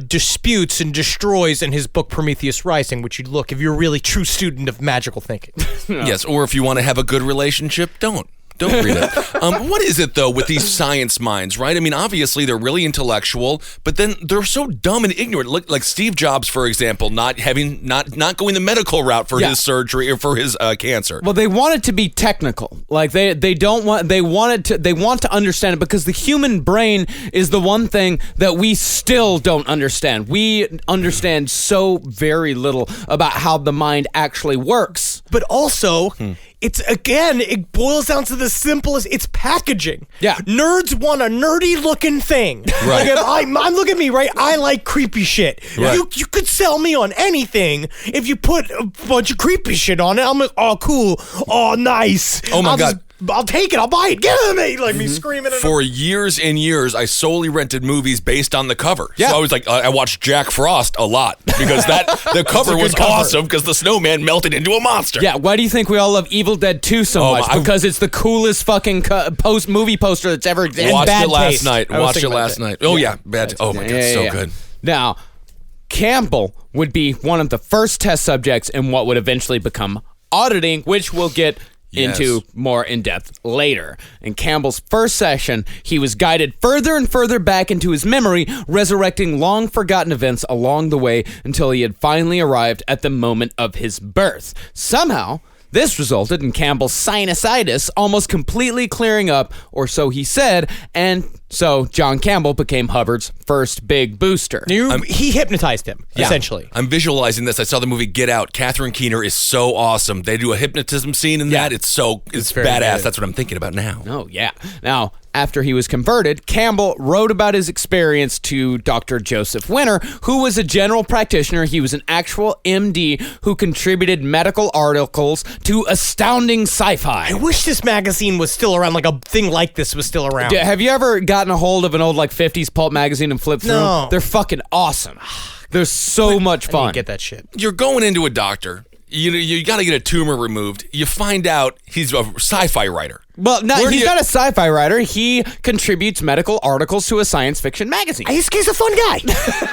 Speaker 3: disputes and destroys in his book Prometheus Rising, which you'd look if you're a really true student of magical thinking.
Speaker 4: Yes, or if you want to have a good relationship, don't read it. What is it, though, with these science minds, right? I mean, obviously, they're really intellectual, but then they're so dumb and ignorant. Look, like Steve Jobs, for example, not going the medical route for his surgery or for his cancer.
Speaker 5: Well, they want it to be technical. Like they want to understand it, because the human brain is the one thing that we still don't understand. We understand so very little about how the mind actually works.
Speaker 3: But also, it boils down to the simplest, it's packaging.
Speaker 5: Yeah.
Speaker 3: Nerds want a nerdy looking thing.
Speaker 4: Right.
Speaker 3: Like if I'm look at me, right? I like creepy shit.
Speaker 4: Right.
Speaker 3: You could sell me on anything if you put a bunch of creepy shit on it. I'm like, oh, cool. Oh, nice.
Speaker 4: Oh, my God.
Speaker 3: I'll take it. I'll buy it. Give it to me. Like me screaming.
Speaker 4: For years and years, I solely rented movies based on the cover.
Speaker 5: Yeah.
Speaker 4: So I was like, I watched Jack Frost a lot because the cover was awesome because the snowman melted into a monster.
Speaker 5: Yeah, why do you think we all love Evil Dead 2 so much? Because it's the coolest fucking movie poster that's ever existed.
Speaker 4: Watched
Speaker 3: bad
Speaker 4: it last
Speaker 3: taste.
Speaker 4: night.
Speaker 3: I was
Speaker 4: Watched it
Speaker 3: thinking
Speaker 4: last
Speaker 3: about
Speaker 4: night. Oh, yeah. Bad. Oh, my God. So good.
Speaker 5: Now, Campbell would be one of the first test subjects in what would eventually become auditing, which we'll get into more in depth later. In Campbell's first session, he was guided further and further back into his memory, resurrecting long forgotten events along the way until he had finally arrived at the moment of his birth. Somehow, this resulted in Campbell's sinusitis almost completely clearing up, or so he said, and so John Campbell became Hubbard's first big booster.
Speaker 3: He hypnotized him, essentially.
Speaker 4: I'm visualizing this. I saw the movie Get Out. Catherine Keener is so awesome. They do a hypnotism scene in that. It's
Speaker 3: very
Speaker 4: badass.
Speaker 3: good.
Speaker 4: That's what I'm thinking about now.
Speaker 5: Oh, yeah. Now, after he was converted, Campbell wrote about his experience to Dr. Joseph Winter, who was a general practitioner. He was an actual MD who contributed medical articles to Astounding Sci-Fi.
Speaker 3: I wish this magazine was still around, like a thing like this was still around.
Speaker 5: Have you ever gotten a hold of an old 50s pulp magazine and flipped through?
Speaker 3: No.
Speaker 5: They're fucking awesome. They're so much
Speaker 3: I
Speaker 5: fun.
Speaker 3: need to get that shit.
Speaker 4: You're going into a doctor. You got to get a tumor removed. You find out he's a sci-fi writer.
Speaker 5: Well, he's not a sci-fi writer. He contributes medical articles to a science fiction magazine.
Speaker 3: He's a fun guy.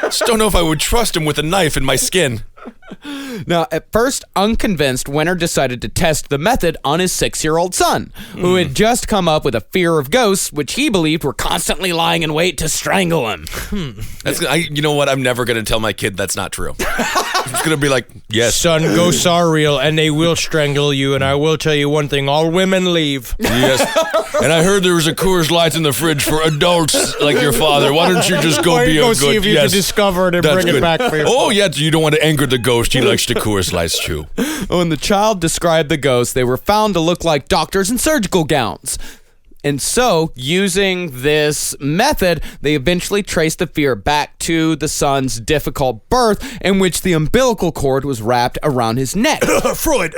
Speaker 4: Just don't know if I would trust him with a knife in my skin.
Speaker 5: Now, at first unconvinced, Winter decided to test the method on his 6-year-old son, who had just come up with a fear of ghosts, which he believed were constantly lying in wait to strangle him.
Speaker 4: You know what? I'm never going to tell my kid that's not true. I'm just going to be like, yes.
Speaker 3: Son, ghosts are real, and they will strangle you, and I will tell you one thing, all women leave.
Speaker 4: Yes. And I heard there was a Coors Light in the fridge for adults like your father. Why don't you just go be a good...
Speaker 3: see if you can discover it and bring it back for you.
Speaker 4: Oh, yeah, you don't want to anger the ghost. He likes the Coors Lights, too.
Speaker 5: When the child described the ghosts, they were found to look like doctors in surgical gowns. And so, using this method, they eventually traced the fear back to the son's difficult birth, in which the umbilical cord was wrapped around his neck.
Speaker 3: Freud.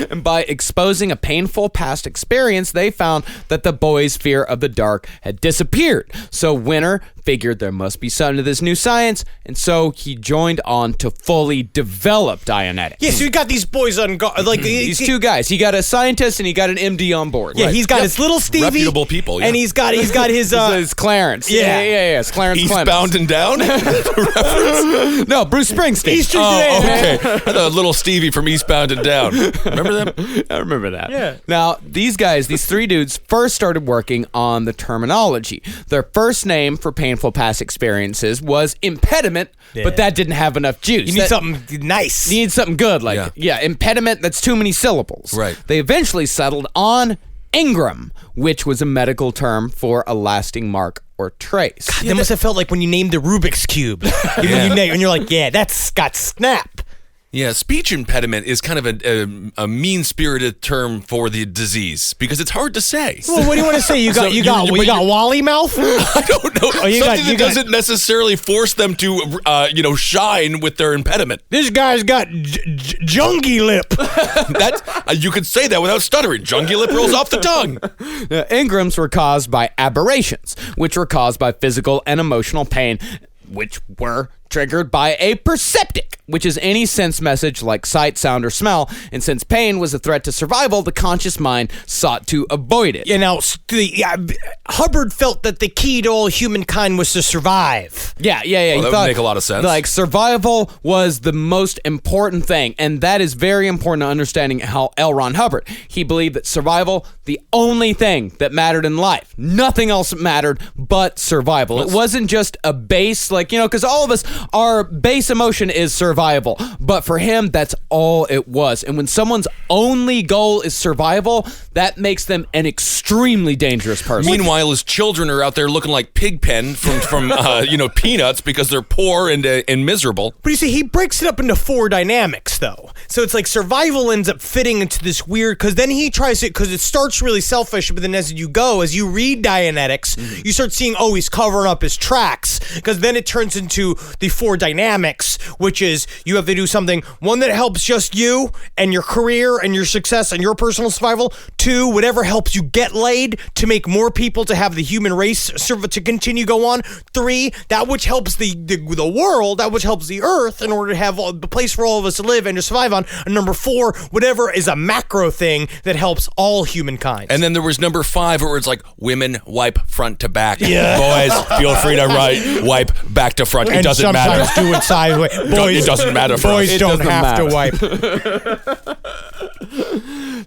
Speaker 5: And by exposing a painful past experience, they found that the boy's fear of the dark had disappeared. So Winter figured there must be something to this new science, and so he joined on to fully develop Dianetics.
Speaker 3: Yeah, so you got these boys on
Speaker 5: These two guys. He got a scientist and he got an MD on board.
Speaker 3: Yeah, he's got his little Stevie.
Speaker 4: Reputable people, yeah.
Speaker 3: And he's got his
Speaker 5: It's Clarence.
Speaker 3: Yeah.
Speaker 5: It's Clarence Clemens.
Speaker 4: Eastbound and Down?
Speaker 5: No, Bruce Springsteen.
Speaker 3: Easter
Speaker 4: Oh,
Speaker 3: Day,
Speaker 4: okay. I thought little Stevie from Eastbound and Down. Remember them?
Speaker 5: I remember that.
Speaker 3: Yeah.
Speaker 5: Now, these three dudes first started working on the terminology. Their first name for painful past experiences was impediment, but that didn't have enough juice.
Speaker 3: You need something nice.
Speaker 5: You need something good, like, impediment, that's too many syllables.
Speaker 4: Right.
Speaker 5: They eventually settled on Ingram, which was a medical term for a lasting mark or trace.
Speaker 3: They must have felt like when you named the Rubik's Cube. And you're like, yeah, that's got snap.
Speaker 4: Yeah, speech impediment is kind of a mean-spirited term for the disease because it's hard to say.
Speaker 3: Well, what do you want to say? You got Wally mouth?
Speaker 4: I don't know. Something that doesn't necessarily force them to, shine with their impediment.
Speaker 3: This guy's got jungy lip.
Speaker 4: That you could say that without stuttering. Jungy lip rolls off the tongue.
Speaker 5: Engrams were caused by aberrations, which were caused by physical and emotional pain, which were triggered by a perceptic, which is any sense message like sight, sound, or smell. And since pain was a threat to survival, the conscious mind sought to avoid it.
Speaker 3: Hubbard felt that the key to all humankind was to survive.
Speaker 5: Yeah.
Speaker 4: Well, that would make a lot of sense.
Speaker 5: Like, survival was the most important thing, and that is very important to understanding how L. Ron Hubbard. He believed that survival, the only thing that mattered in life. Nothing else mattered but survival. It wasn't just a base, because all of us, our base emotion is survival. But for him, that's all it was. And when someone's only goal is survival, that makes them an extremely dangerous person.
Speaker 4: Meanwhile, his children are out there looking like Pigpen from Peanuts because they're poor and miserable.
Speaker 3: But you see, he breaks it up into 4 dynamics, though. So it's like survival ends up fitting into this weird, because then he tries it, because it starts really selfish, but then as you read Dianetics, you start seeing, he's covering up his tracks, because then it turns into the 4 dynamics, which is you have to do something, 1, that helps just you and your career and your success and your personal survival. 2, whatever helps you get laid to make more people to have the human race to continue go on. 3, that which helps the world, that which helps the earth in order to have the place for all of us to live and to survive on. And number 4, whatever is a macro thing that helps all humankind.
Speaker 4: And then there was number 5 where it's like women wipe front to back.
Speaker 3: Yeah.
Speaker 4: Boys, feel free to wipe back to front. It doesn't matter.
Speaker 3: Sometimes do it sideways. Boys,
Speaker 4: it doesn't matter for
Speaker 3: boys
Speaker 4: us.
Speaker 3: don't have to wipe.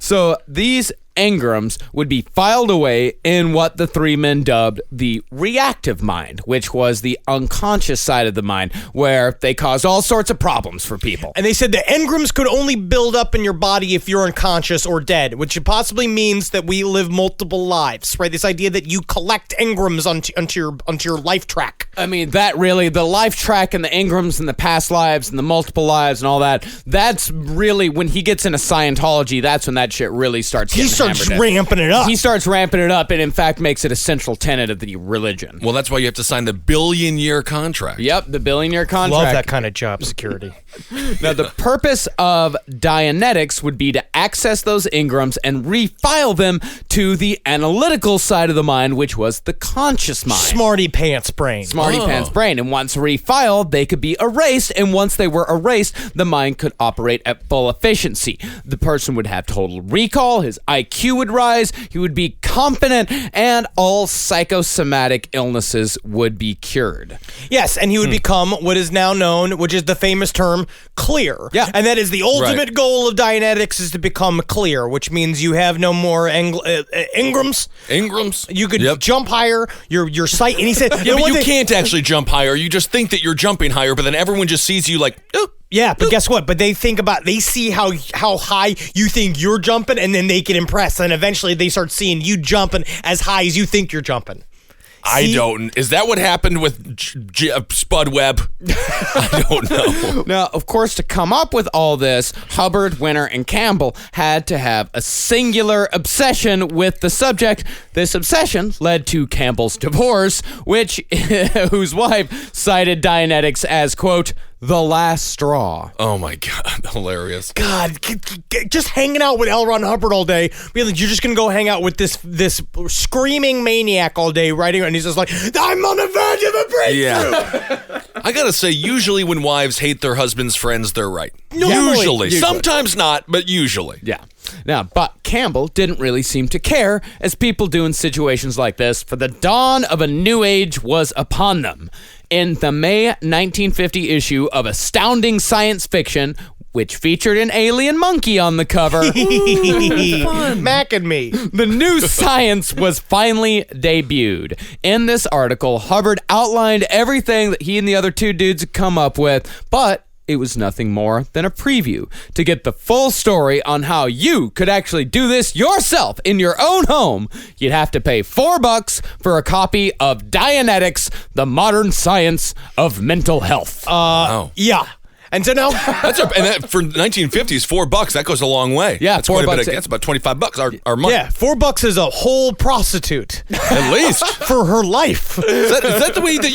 Speaker 5: So these engrams would be filed away in what the 3 men dubbed the reactive mind, which was the unconscious side of the mind, where they caused all sorts of problems for people.
Speaker 3: And they said the engrams could only build up in your body if you're unconscious or dead, which possibly means that we live multiple lives, right? This idea that you collect engrams onto your life track.
Speaker 5: I mean, that really, the life track and the engrams and the past lives and the multiple lives and all that, that's really, when he gets into Scientology, that's when that shit really starts getting hammered.
Speaker 3: Ramping it up.
Speaker 5: He starts ramping it up and, in fact, makes it a central tenet of the religion.
Speaker 4: Well, that's why you have to sign the billion-year contract.
Speaker 5: Yep, the billion-year contract.
Speaker 3: Love that kind of job security.
Speaker 5: Now, the purpose of Dianetics would be to access those engrams and refile them to the analytical side of the mind, which was the conscious mind.
Speaker 3: Smarty pants brain.
Speaker 5: Smarty pants brain. And once refiled, they could be erased. And once they were erased, the mind could operate at full efficiency. The person would have total recall. His IQ would rise. He would be confident. And all psychosomatic illnesses would be cured.
Speaker 3: Yes, and he would become what is now known, which is the famous term, clear.
Speaker 5: Yeah.
Speaker 3: And that is the ultimate goal of Dianetics, is to become clear, which means you have no more engrams.
Speaker 4: Engrams?
Speaker 3: You could jump higher, your sight, and he said...
Speaker 4: Yeah, but you can't actually jump higher. You just think that you're jumping higher, but then everyone just sees you like...
Speaker 3: Yeah, but guess what? But they see how high you think you're jumping, and then they get impressed, and eventually they start seeing you jumping as high as you think you're jumping.
Speaker 4: I don't. Is that what happened with Spud Webb? I don't know.
Speaker 5: Now, of course, to come up with all this, Hubbard, Winter, and Campbell had to have a singular obsession with the subject. This obsession led to Campbell's divorce, whose wife cited Dianetics as, quote, the last straw.
Speaker 4: Oh my God, hilarious.
Speaker 3: God, just hanging out with L. Ron Hubbard all day. You're just going to go hang out with this screaming maniac all day, writing, and he's just like, I'm on the verge of a breakthrough.
Speaker 4: Yeah. I gotta say, usually when wives hate their husband's friends, they're right.
Speaker 3: Usually.
Speaker 4: Sometimes not, but usually.
Speaker 5: Yeah. Now, but Campbell didn't really seem to care, as people do in situations like this, for the dawn of a new age was upon them. In the May 1950 issue of Astounding Science Fiction, which featured an alien monkey on the cover.
Speaker 3: Mac and me.
Speaker 5: The new science was finally debuted. In this article, Hubbard outlined everything that he and the other 2 dudes had come up with, but it was nothing more than a preview. To get the full story on how you could actually do this yourself in your own home, you'd have to pay $4 for a copy of Dianetics, The Modern Science of Mental Health.
Speaker 4: Wow.
Speaker 3: Yeah. And so now,
Speaker 4: For 1950s, $4, that goes a long way.
Speaker 5: Yeah,
Speaker 4: that's quite a bit.
Speaker 5: $4.
Speaker 4: That's about $25 our money.
Speaker 3: yeah, $4 is a whole prostitute
Speaker 4: At least.
Speaker 3: for her life.
Speaker 4: Is that the way that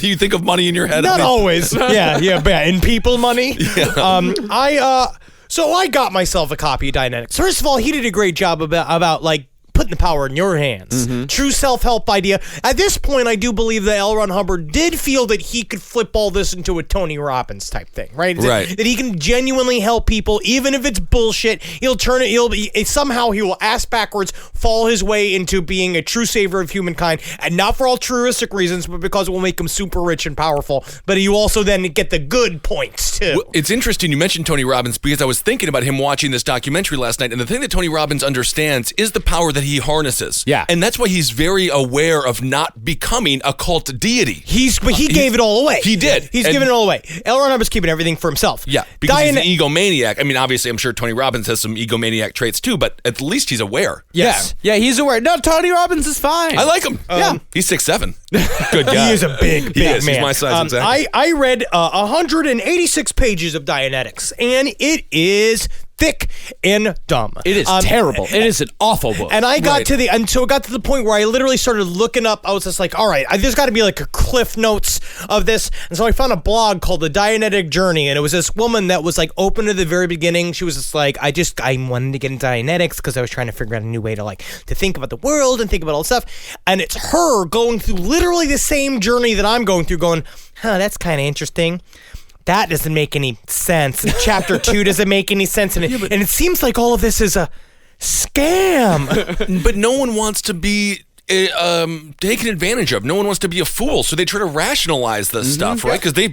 Speaker 4: you think of money in your head?
Speaker 3: Not always. Yeah, in people money.
Speaker 4: Yeah.
Speaker 3: So I got myself a copy of Dianetics. First of all, he did a great job about like putting the power in your hands. True self-help idea. At this point, I do believe that L. Ron Hubbard did feel that he could flip all this into a Tony Robbins type thing, right?
Speaker 4: Right.
Speaker 3: That he can genuinely help people, even if it's bullshit. He'll turn it. Somehow he will ass backwards fall his way into being a true savior of humankind, and not for altruistic reasons, but because it will make him super rich and powerful. But you also then get the good points too.
Speaker 4: Well, it's interesting you mentioned Tony Robbins because I was thinking about him watching this documentary last night, and the thing that Tony Robbins understands is the power that he harnesses.
Speaker 5: Yeah.
Speaker 4: And that's why he's very aware of not becoming a cult deity.
Speaker 3: But he gave it all away.
Speaker 4: He did.
Speaker 3: He's
Speaker 4: And-
Speaker 3: giving it all away. L. Ron Hubbard's keeping everything for himself.
Speaker 4: Yeah, because he's an egomaniac. I mean, obviously, I'm sure Tony Robbins has some egomaniac traits too, but at least he's aware.
Speaker 3: Yes.
Speaker 5: Yeah, he's aware. No, Tony Robbins is fine.
Speaker 4: I like him.
Speaker 5: Yeah.
Speaker 4: He's 6'7". Good guy.
Speaker 3: He is a big
Speaker 4: He is.
Speaker 3: man.
Speaker 4: He's my size exactly.
Speaker 3: I read 186 pages of Dianetics, and it is thick and dumb.
Speaker 5: It is terrible. It is an awful book.
Speaker 3: And I got
Speaker 4: Right.
Speaker 3: so it got to the point where I literally started looking up. I was just like, all right, there's got to be like a cliff notes of this. And so I found a blog called The Dianetic Journey, and it was this woman that was like open to the very beginning. She was just like, I wanted to get into Dianetics because I was trying to figure out a new way to think about the world and think about all this stuff. And it's her going through literally the same journey that I'm going through, going, that's kind of interesting. That doesn't make any sense. And chapter 2 doesn't make any sense. And it seems like all of this is a scam.
Speaker 4: But no one wants to be taken advantage of. No one wants to be a fool, so they try to rationalize this stuff, right? Because they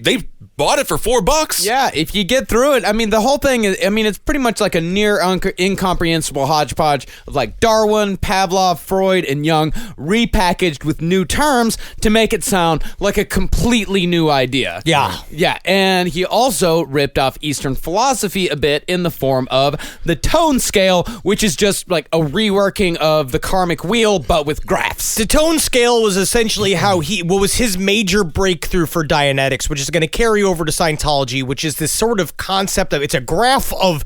Speaker 4: bought it for $4.
Speaker 5: yeah, if you get through it, I mean, the whole thing is, it's pretty much like a near incomprehensible hodgepodge of like Darwin, Pavlov, Freud, and Jung repackaged with new terms to make it sound like a completely new idea.
Speaker 3: Yeah.
Speaker 5: Yeah, and he also ripped off Eastern philosophy a bit in the form of the tone scale, which is just like a reworking of the karmic wheel, but with graphs.
Speaker 3: The tone scale was essentially what was his major breakthrough for Dianetics, which is going to carry over to Scientology, which is this sort of concept of, it's a graph of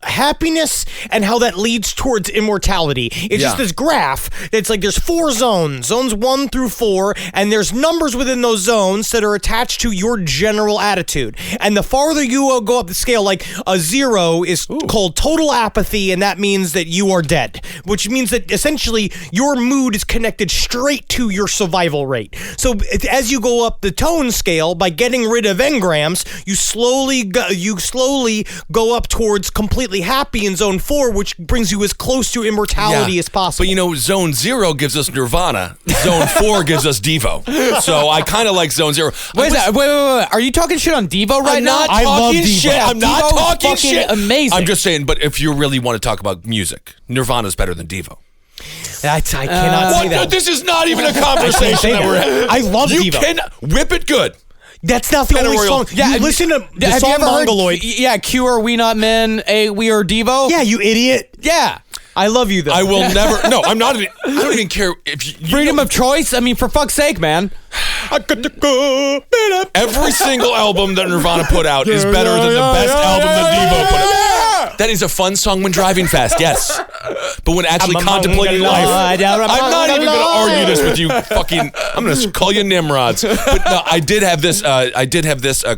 Speaker 3: happiness and how that leads towards immortality. It's just this graph that's like there's 4 zones 1 through 4, and there's numbers within those zones that are attached to your general attitude. And the farther you go up the scale, like a 0 is called total apathy, and that means that you are dead, which means that essentially your mood is connected straight to your survival rate. So as you go up the tone scale, by getting rid of engrams, you slowly go up towards completely happy in zone 4, which brings you as close to immortality as possible.
Speaker 4: But zone 0 gives us nirvana. Zone 4 gives us Devo. So I kind of like zone 0.
Speaker 5: Wait. Are you talking shit on Devo right
Speaker 4: I'm
Speaker 5: now?
Speaker 4: not
Speaker 3: I love
Speaker 4: talking
Speaker 3: Devo.
Speaker 4: shit. I'm not
Speaker 5: Devo's
Speaker 4: talking
Speaker 5: fucking
Speaker 4: shit.
Speaker 5: amazing.
Speaker 4: I'm just saying, but if you really want to talk about music, Nirvana's better than Devo.
Speaker 3: I cannot say that.
Speaker 4: This is not even a conversation that we're having.
Speaker 3: I love
Speaker 4: You
Speaker 3: Devo.
Speaker 4: can whip it good.
Speaker 3: That's not the only
Speaker 4: Royal.
Speaker 3: song. You listen to the
Speaker 5: have
Speaker 3: song
Speaker 5: you ever
Speaker 3: Mongoloid.
Speaker 5: heard? Yeah, Q Are We Not Men? We Are Devo?
Speaker 3: Yeah, you idiot.
Speaker 5: Yeah.
Speaker 3: I love you, though.
Speaker 4: I will never. No, I'm not. I don't even care if you
Speaker 5: Freedom of choice? I mean, for fuck's sake, man.
Speaker 4: Every single album that Nirvana put out is better than the best album that Devo put out. That is a fun song when driving fast, yes. But when actually contemplating life, I'm not even going to argue this with you. I'm going to call you Nimrods. But no, I did have this.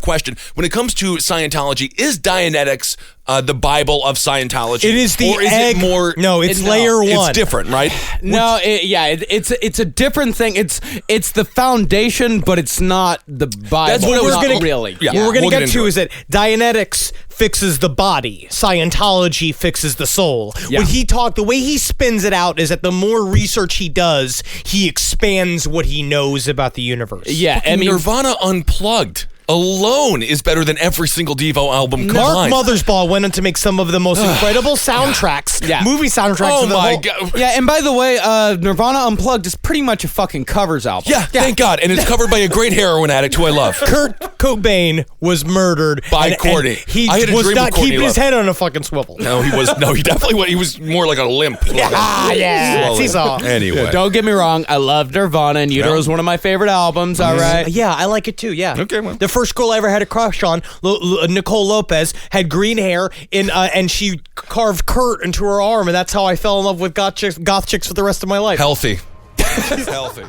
Speaker 4: Question. When it comes to Scientology, is Dianetics the Bible of Scientology?
Speaker 3: It is the
Speaker 4: or is
Speaker 3: egg.
Speaker 4: it more?
Speaker 3: No, it's layer 1.
Speaker 4: It's different, right?
Speaker 5: No, it's a different thing. It's the foundation, but it's not the Bible.
Speaker 4: That's what I was
Speaker 5: Not
Speaker 4: gonna-
Speaker 5: really.
Speaker 4: Yeah.
Speaker 3: What we're going
Speaker 4: We'll
Speaker 3: to
Speaker 4: get
Speaker 3: get
Speaker 4: into
Speaker 3: to
Speaker 4: it.
Speaker 3: is that Dianetics fixes the body. Scientology fixes the soul.
Speaker 5: Yeah.
Speaker 3: The way he spins it out is that the more research he does, he expands what he knows about the universe.
Speaker 5: Yeah, I mean,
Speaker 4: Nirvana unplugged alone is better than every single Devo album
Speaker 3: Mark
Speaker 4: combined.
Speaker 3: Mothersbaugh went on to make some of the most incredible soundtracks, movie soundtracks.
Speaker 4: Oh
Speaker 3: of the
Speaker 4: my
Speaker 3: whole-
Speaker 4: God.
Speaker 5: Yeah, and by the way, Nirvana Unplugged is pretty much a fucking covers album.
Speaker 4: Yeah, thank God. And it's covered by a great heroin addict who I love.
Speaker 3: Kurt Cobain was murdered
Speaker 4: By Courtney.
Speaker 3: He
Speaker 4: I had a
Speaker 3: was
Speaker 4: dream
Speaker 3: not
Speaker 4: of Courtney
Speaker 3: keeping his
Speaker 4: Love.
Speaker 3: head on a fucking swivel.
Speaker 4: No, he was. No, he definitely was. He was more like a limp.
Speaker 3: Yeah,
Speaker 4: Slowly.
Speaker 3: seesaw.
Speaker 4: Anyway.
Speaker 5: Don't get me wrong, I love Nirvana, and Utero is one of my favorite albums, all right?
Speaker 3: Yeah, I like it too. Yeah.
Speaker 4: Okay, well.
Speaker 3: The first girl I ever had a crush on, Nicole Lopez, had green hair, and she carved Kurt into her arm, and that's how I fell in love with goth chicks for the rest of my life.
Speaker 4: Healthy. Healthy.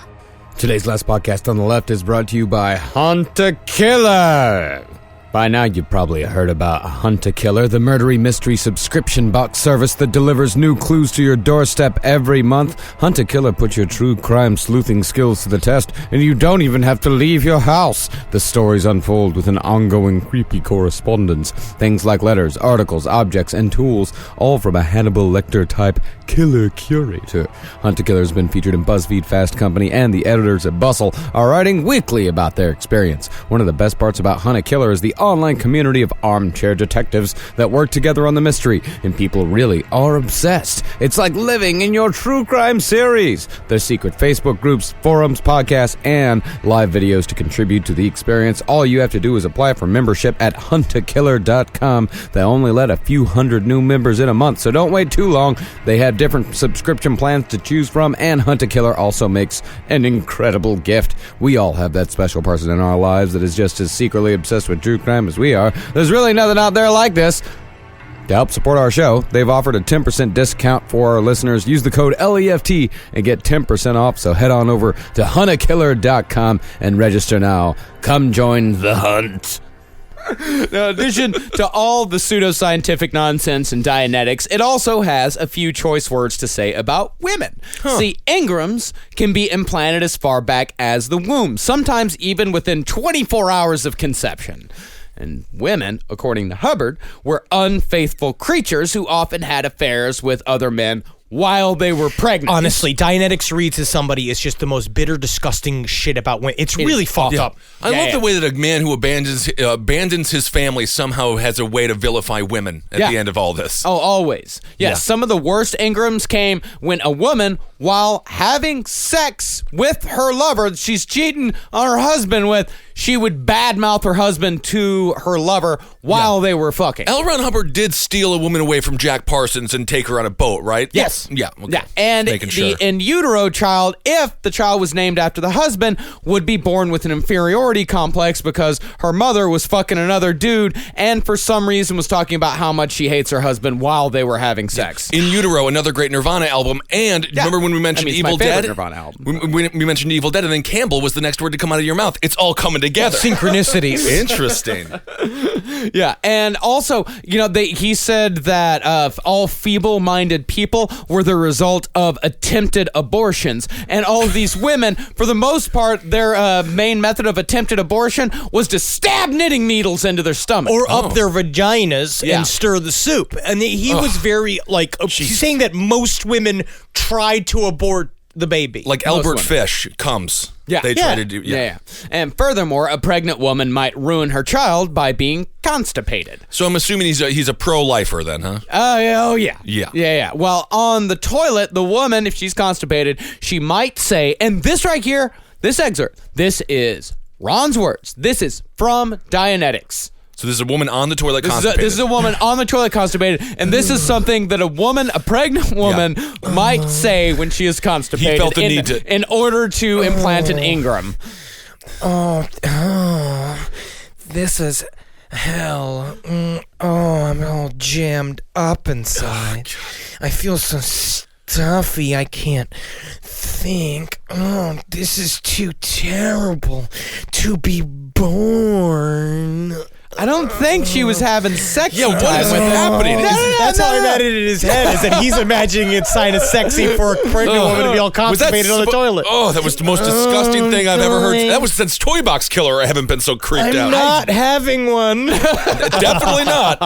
Speaker 5: Today's last podcast on the left is brought to you by Hunt a Killer. By now, you've probably heard about Hunt a Killer, the murdery mystery subscription box service that delivers new clues to your doorstep every month. Hunt a Killer puts your true crime sleuthing skills to the test, and you don't even have to leave your house. The stories unfold with an ongoing creepy correspondence. Things like letters, articles, objects, and tools, all from a Hannibal Lecter-type killer curator. Hunt a Killer has been featured in BuzzFeed, Fast Company, and the editors at Bustle are writing weekly about their experience. One of the best parts about Hunt a Killer is the online community of armchair detectives that work together on the mystery, and people really are obsessed. It's like living in your true crime series. There's secret Facebook groups, forums, podcasts, and live videos to contribute to the experience. All you have to do is apply for membership at huntakiller.com. They only let a few hundred new members in a month, so don't wait too long. They have different subscription plans to choose from, and Hunt a Killer also makes an incredible gift. We all have that special person in our lives that is just as secretly obsessed with true crime as we are. There's really nothing out there like this. To help support our show, they've offered a 10% discount for our listeners. Use the code LEFT and get 10% off, so head on over to huntakiller.com and register now. Come join the hunt. In addition to all the pseudoscientific nonsense and Dianetics, it also has a few choice words to say about women. See, engrams can be implanted as far back as the womb, sometimes even within 24 hours of conception. And women, according to Hubbard, were unfaithful creatures who often had affairs with other men while they were pregnant.
Speaker 3: Honestly, Dianetics reads as somebody is just the most bitter, disgusting shit about women. It's really fucked up.
Speaker 4: I love the way that a man who abandons his family somehow has a way to vilify women at the end of all this.
Speaker 5: Oh, always. Yes, some of the worst engrams came when a woman, while having sex with her lover, she's cheating on her husband with, she would badmouth her husband to her lover while they were fucking.
Speaker 4: L. Ron Hubbard did steal a woman away from Jack Parsons and take her on a boat, right?
Speaker 5: Yes.
Speaker 4: Yeah. Okay.
Speaker 5: Yeah. And
Speaker 4: Making sure.
Speaker 5: the in utero child, if the child was named after the husband, would be born with an inferiority complex because her mother was fucking another dude and for some reason was talking about how much she hates her husband while they were having sex.
Speaker 4: In Utero, another great Nirvana album, and remember when we mentioned
Speaker 5: it's
Speaker 4: Evil
Speaker 5: my favorite
Speaker 4: Dead?
Speaker 5: Nirvana album.
Speaker 4: We mentioned Evil Dead, and then Campbell was the next word to come out of your mouth. It's all coming together.
Speaker 3: Synchronicities.
Speaker 4: Interesting.
Speaker 5: Yeah, and also, he said that all feeble-minded people were the result of attempted abortions, and all of these women, for the most part, their main method of attempted abortion was to stab knitting needles into their stomach.
Speaker 3: Or up their vaginas and stir the soup. And he was very, he's saying that most women tried to abort the baby.
Speaker 4: Like Albert Fish comes.
Speaker 5: Yeah.
Speaker 4: They try to do.
Speaker 5: Yeah. And furthermore, a pregnant woman might ruin her child by being constipated.
Speaker 4: So I'm assuming he's a pro-lifer then, huh?
Speaker 5: Oh, yeah.
Speaker 4: Yeah.
Speaker 5: Well, on the toilet, the woman, if she's constipated, she might say, and this right here, this excerpt, this is Ron's words. This is from Dianetics.
Speaker 4: So this is a woman on the toilet constipated.
Speaker 5: This is a woman on the toilet constipated, and this is something that a pregnant woman might say when she is constipated.
Speaker 4: He felt the need to...
Speaker 5: in order to implant an Ingram.
Speaker 3: This is hell. I'm all jammed up inside. I feel so stuffy, I can't think. This is too terrible to be born.
Speaker 5: I don't think she was having sex.
Speaker 4: Yeah, what is happening?
Speaker 3: That's how I imagined it in his head, is that he's imagining it's kind of sexy for a pregnant woman to be all constipated on the toillet.
Speaker 4: Oh, that was the most disgusting thing I've ever heard. That was since Toy Box Killer. I haven't been so creeped out.
Speaker 3: I'm not having one.
Speaker 4: Definitely not.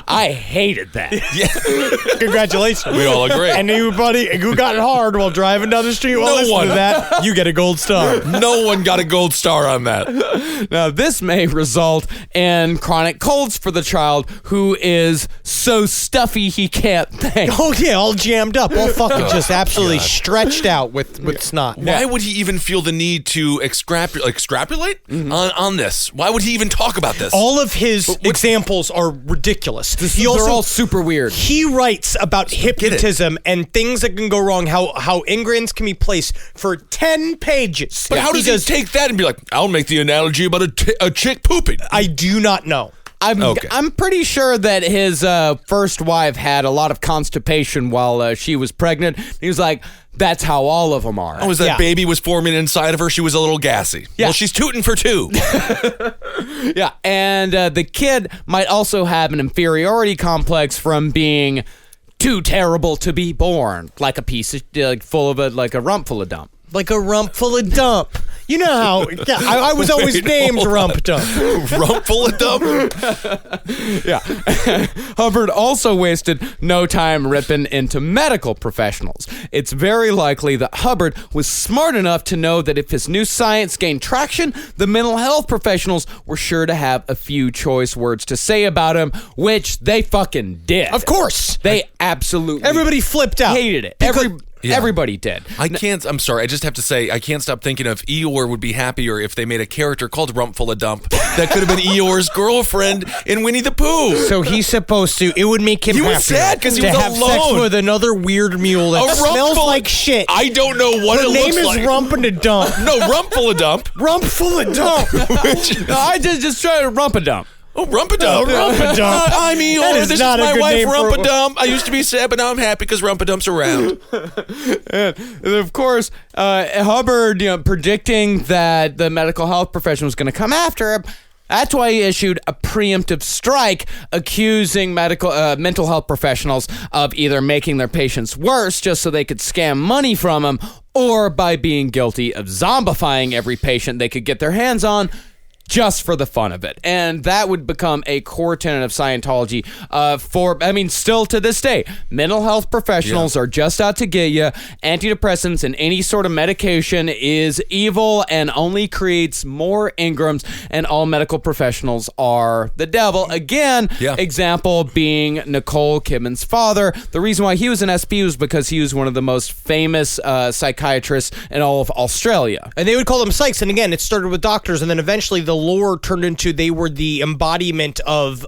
Speaker 5: I hated that.
Speaker 4: Yeah.
Speaker 3: Congratulations.
Speaker 4: We all agree.
Speaker 3: And anybody who got hard while driving down the street while listening to that, you get a gold star.
Speaker 4: No one got a gold star on that.
Speaker 5: Now, this may result in chronic colds for the child who is so stuffy he can't think.
Speaker 3: Oh, yeah, all jammed up, all fucking just absolutely stretched out with snot.
Speaker 4: Why would he even feel the need to extrapolate on this? Why would he even talk about this?
Speaker 3: All of his examples are ridiculous.
Speaker 5: They're all super weird.
Speaker 3: He writes about hypnotism and things that can go wrong, how ingrams can be placed for 10 pages.
Speaker 4: But how does he take that and be like, I'll make the analogy about a chick pooping?
Speaker 3: I do not know.
Speaker 5: I'm pretty sure that his first wife had a lot of constipation while she was pregnant. He was like, that's how all of them are.
Speaker 4: Oh, as that baby was forming inside of her, she was a little gassy.
Speaker 5: Yeah.
Speaker 4: Well, she's tooting for two.
Speaker 5: Yeah, and the kid might also have an inferiority complex from being too terrible to be born, like a piece of like a rump full of dump.
Speaker 3: Like a rump full of dump. You know how I was always named Rump Dump.
Speaker 4: Rump full of dump?
Speaker 5: Yeah. Hubbard also wasted no time ripping into medical professionals. It's very likely that Hubbard was smart enough to know that if his new science gained traction, the mental health professionals were sure to have a few choice words to say about him, which they fucking did.
Speaker 3: Of course.
Speaker 5: They absolutely
Speaker 3: Everybody flipped out.
Speaker 5: hated it. Everybody did.
Speaker 4: I'm sorry, I just have to say, I can't stop thinking of Eeyore would be happier if they made a character called Rump Full of Dump that could have been Eeyore's girlfriend in Winnie the Pooh.
Speaker 3: So he's supposed to, it would make him
Speaker 4: He
Speaker 3: happier
Speaker 4: was sad because he
Speaker 3: to
Speaker 4: was
Speaker 3: have sex
Speaker 4: alone.
Speaker 3: with another weird mule that smells like shit.
Speaker 4: I don't know what
Speaker 3: Her
Speaker 4: it
Speaker 3: name
Speaker 4: looks
Speaker 3: is
Speaker 4: like.
Speaker 3: Rump and a Dump.
Speaker 4: No, Rump Full of Dump.
Speaker 3: Rump Full of Dump.
Speaker 5: No, I just tried to rump a dump.
Speaker 4: Oh, Rumpadump.
Speaker 3: Rumpadump.
Speaker 4: I'm Eeyore.
Speaker 3: That is
Speaker 4: This
Speaker 3: not
Speaker 4: is
Speaker 3: a
Speaker 4: my
Speaker 3: good
Speaker 4: wife,
Speaker 3: name for-
Speaker 4: Rumpadump. I used to be sad, but now I'm happy because Rumpadump's around.
Speaker 5: And of course, Hubbard, predicting that the medical health profession was going to come after him. That's why he issued a preemptive strike accusing mental health professionals of either making their patients worse just so they could scam money from them, or by being guilty of zombifying every patient they could get their hands on, just for the fun of it. And that would become a core tenet of Scientology still to this day. Mental health professionals are just out to get you. Antidepressants and any sort of medication is evil and only creates more Ingrams, and all medical professionals are the devil. Again, example being Nicole Kidman's father. The reason why he was an SP was because he was one of the most famous psychiatrists in all of Australia.
Speaker 3: And they would call them psychs. And again, it started with doctors, and then eventually the lore turned into they were the embodiment of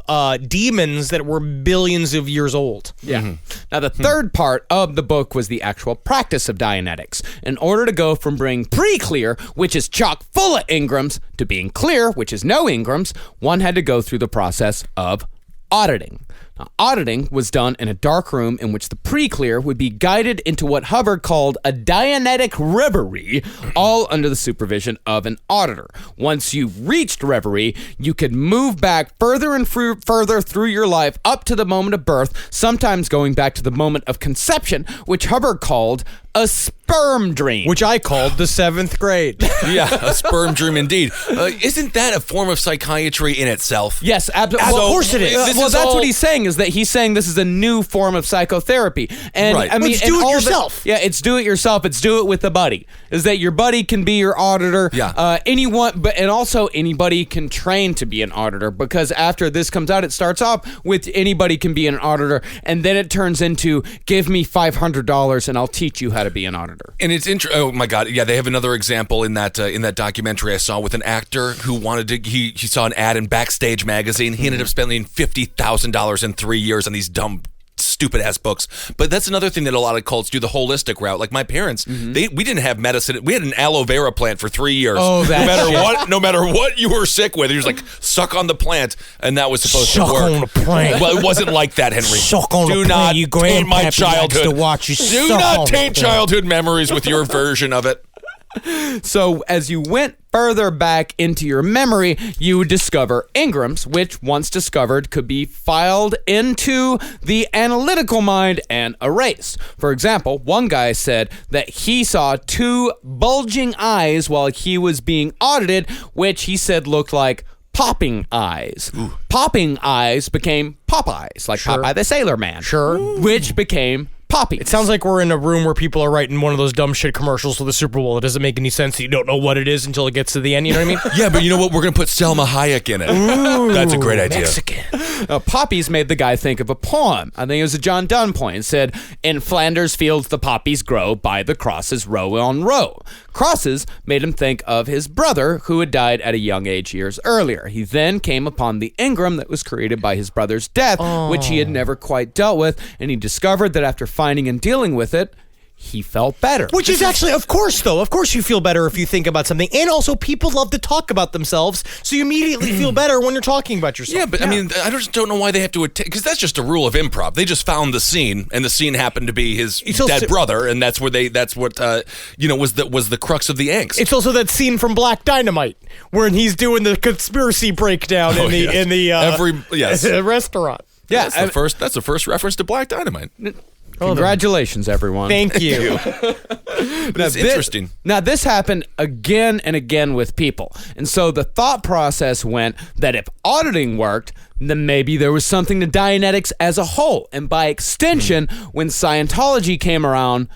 Speaker 3: demons that were billions of years old.
Speaker 5: Yeah. Now, the third part of the book was the actual practice of Dianetics. In order to go from being pre-clear, which is chock full of Ingrams, to being clear, which is no Ingrams, one had to go through the process of auditing. Now, auditing was done in a dark room in which the pre-clear would be guided into what Hubbard called a Dianetic reverie, all under the supervision of an auditor. Once you reached reverie, you could move back further and further through your life up to the moment of birth, sometimes going back to the moment of conception, which Hubbard called a sperm dream.
Speaker 3: Which I called the 7th grade.
Speaker 4: Yeah, a sperm dream indeed. Isn't that a form of psychiatry in itself?
Speaker 5: Yes, absolutely.
Speaker 3: Of course it is.
Speaker 5: That's what he's saying, is that he's saying this is a new form of psychotherapy. And
Speaker 4: Right.
Speaker 5: I mean,
Speaker 3: It's do it yourself.
Speaker 5: It's do it yourself. It's do it with a buddy. Is that your buddy can be your auditor.
Speaker 4: Yeah.
Speaker 5: And also anybody can train to be an auditor, because after this comes out, it starts off with anybody can be an auditor, and then it turns into give me $500 and I'll teach you how to be an auditor.
Speaker 4: And it's oh my god, yeah, they have another example in that documentary I saw with an actor who wanted to. He saw an ad in Backstage magazine. He ended up spending $50,000 in 3 years on these dumb, stupid ass books. But that's another thing that a lot of cults do, the holistic route. Like my parents, we didn't have medicine. We had an aloe vera plant for 3 years.
Speaker 5: Oh, that
Speaker 4: no matter what you were sick with, you was like suck on the plant, and that was supposed
Speaker 3: Suck
Speaker 4: to work.
Speaker 3: on the plant.
Speaker 4: Well, it wasn't like that, Henry.
Speaker 3: Suck on
Speaker 4: do
Speaker 3: the
Speaker 4: not
Speaker 3: plant. Your
Speaker 4: taint my
Speaker 3: grandpappy likes
Speaker 4: childhood.
Speaker 3: to watch you
Speaker 4: do
Speaker 3: suck on
Speaker 4: not
Speaker 3: the
Speaker 4: taint
Speaker 3: plant.
Speaker 4: childhood memories with your version of it.
Speaker 5: So as you went further back into your memory, you would discover engrams, which once discovered could be filed into the analytical mind and erased. For example, one guy said that he saw 2 bulging eyes while he was being audited, which he said looked like popping eyes. Ooh. Popping eyes became Popeyes, like Popeye the Sailor Man.
Speaker 3: Sure.
Speaker 5: Which became Poppies.
Speaker 3: It sounds like we're in a room where people are writing one of those dumb shit commercials for the Super Bowl. It doesn't make any sense. You don't know what it is until it gets to the end. You know what I mean?
Speaker 4: Yeah, but you know what? We're going to put Selma Hayek in it.
Speaker 3: Ooh,
Speaker 4: that's a great idea.
Speaker 3: Mexican.
Speaker 5: Poppies made the guy think of a poem. I think it was a John Donne poem. It said, "In Flanders fields the poppies grow, by the crosses row on row." Crosses made him think of his brother, who had died at a young age years earlier. He then came upon the engram that was created by his brother's death, which he had never quite dealt with, and he discovered that after finding and dealing with it, he felt better.
Speaker 3: Which is actually, of course, though. Of course you feel better if you think about something. And also, people love to talk about themselves, so you immediately feel better when you're talking about yourself.
Speaker 4: Yeah, but I mean, I just don't know why they have to, because that's just a rule of improv. They just found the scene, and the scene happened to be his dead brother, and that's what was the crux of the angst.
Speaker 3: It's also that scene from Black Dynamite, where he's doing the conspiracy breakdown in the restaurant.
Speaker 5: Yeah,
Speaker 4: that's the first reference to Black Dynamite.
Speaker 5: Congratulations, everyone.
Speaker 3: Thank you.
Speaker 4: That's interesting.
Speaker 5: Now, this happened again and again with people. And so the thought process went that if auditing worked, then maybe there was something to Dianetics as a whole. And by extension, when Scientology came around,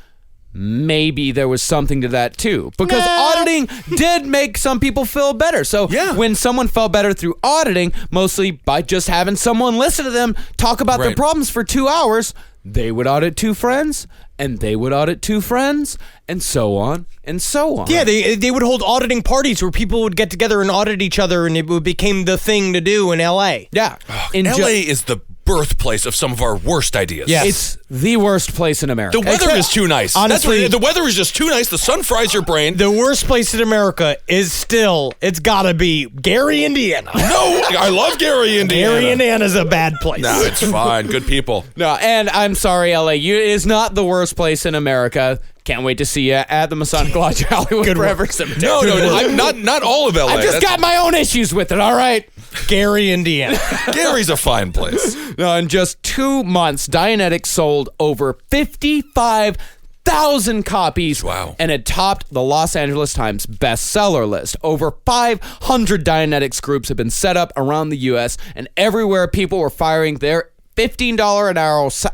Speaker 5: maybe there was something to that too. Because auditing did make some people feel better. So when someone felt better through auditing, mostly by just having someone listen to them talk about their problems for 2 hours, they would audit 2 friends, and they would audit 2 friends, and so on, and so on.
Speaker 3: Yeah, they would hold auditing parties where people would get together and audit each other, and it became the thing to do in L.A.
Speaker 5: Yeah.
Speaker 4: L.A. is the birthplace of some of our worst ideas.
Speaker 3: Yes.
Speaker 5: It's the worst place in America.
Speaker 4: The weather is too nice.
Speaker 3: Honestly,
Speaker 4: the weather is just too nice. The sun fries your brain.
Speaker 3: The worst place in America is still, it's gotta be Gary, Indiana.
Speaker 4: No, I love Gary, Indiana.
Speaker 3: Gary, Indiana's a bad place.
Speaker 4: No, it's fine. Good people.
Speaker 5: No, and I'm sorry, LA. It is not the worst place in America. Can't wait to see you at the Masonic Lodge Hollywood Forever Cemetery.
Speaker 4: No, I'm not all of LA.
Speaker 5: I've just got my own issues with it, all right?
Speaker 3: Gary, Indiana.
Speaker 4: Gary's a fine place.
Speaker 5: No, in just 2 months, Dianetics sold over 55,000 copies.
Speaker 4: Wow.
Speaker 5: And it topped the Los Angeles Times bestseller list. Over 500 Dianetics groups have been set up around the U.S., and everywhere people were firing their $15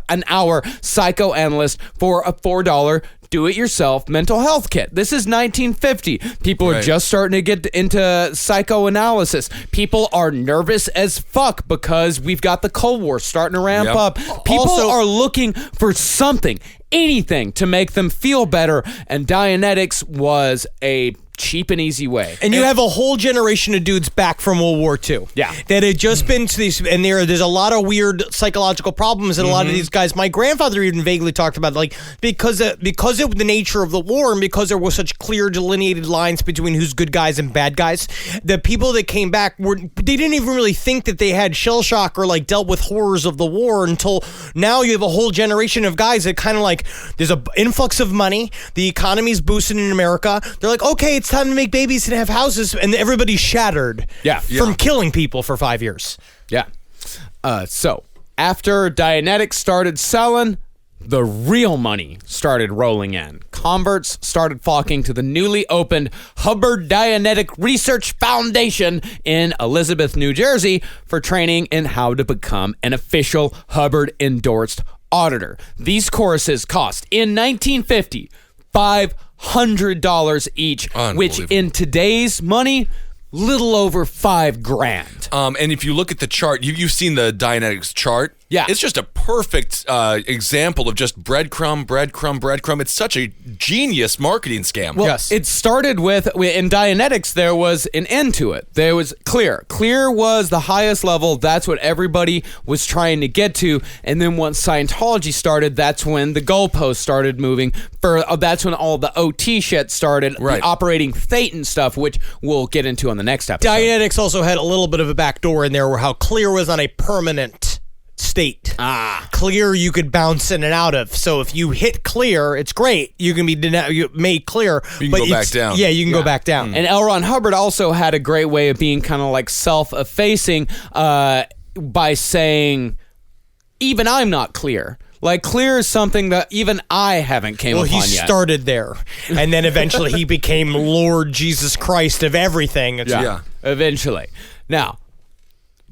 Speaker 5: an hour psychoanalyst for a $4 do-it-yourself mental health kit. This is 1950. People are just starting to get into psychoanalysis. People are nervous as fuck because we've got the Cold War starting to ramp up. People are looking for something, anything to make them feel better, and Dianetics was a cheap and easy way.
Speaker 3: And you have a whole generation of dudes back from World War II.
Speaker 5: Yeah.
Speaker 3: That had just been to these, and there's a lot of weird psychological problems in a lot of these guys. My grandfather even vaguely talked about, like, because of the nature of the war and because there were such clear delineated lines between who's good guys and bad guys, the people that came back they didn't even really think that they had shell shock or like dealt with horrors of the war until now. You have a whole generation of guys that kind of like, there's an influx of money, the economy's boosting in America. They're like, okay, it's time to make babies and have houses, and everybody's shattered from killing people for 5 years.
Speaker 5: Yeah. So after Dianetics started selling, the real money started rolling in. Converts started flocking to the newly opened Hubbard Dianetic Research Foundation in Elizabeth, New Jersey, for training in how to become an official Hubbard-endorsed auditor. These courses cost, in 1950, $500 each, which in today's money, little over $5,000.
Speaker 4: And if you look at the chart, you've seen the Dianetics chart.
Speaker 5: Yeah.
Speaker 4: It's just a perfect example of just breadcrumb. It's such a genius marketing scam.
Speaker 5: Well, it started with, in Dianetics, there was an end to it. There was Clear. Clear was the highest level. That's what everybody was trying to get to. And then once Scientology started, that's when the goalposts started moving. That's when all the OT shit started, the operating Thetan stuff, which we'll get into on the next episode.
Speaker 3: Dianetics also had a little bit of a back door in there where how Clear was on a permanent state. Clear you could bounce in and out of. So if you hit clear, it's great. You can be made clear.
Speaker 4: You can go back down.
Speaker 3: Yeah, you can go back down.
Speaker 5: And L. Ron Hubbard also had a great way of being kind of like self-effacing by saying, even I'm not clear. Like, clear is something that even I haven't came upon yet.
Speaker 3: Well, he started there. And then eventually he became Lord Jesus Christ of everything.
Speaker 5: Yeah, eventually. Now,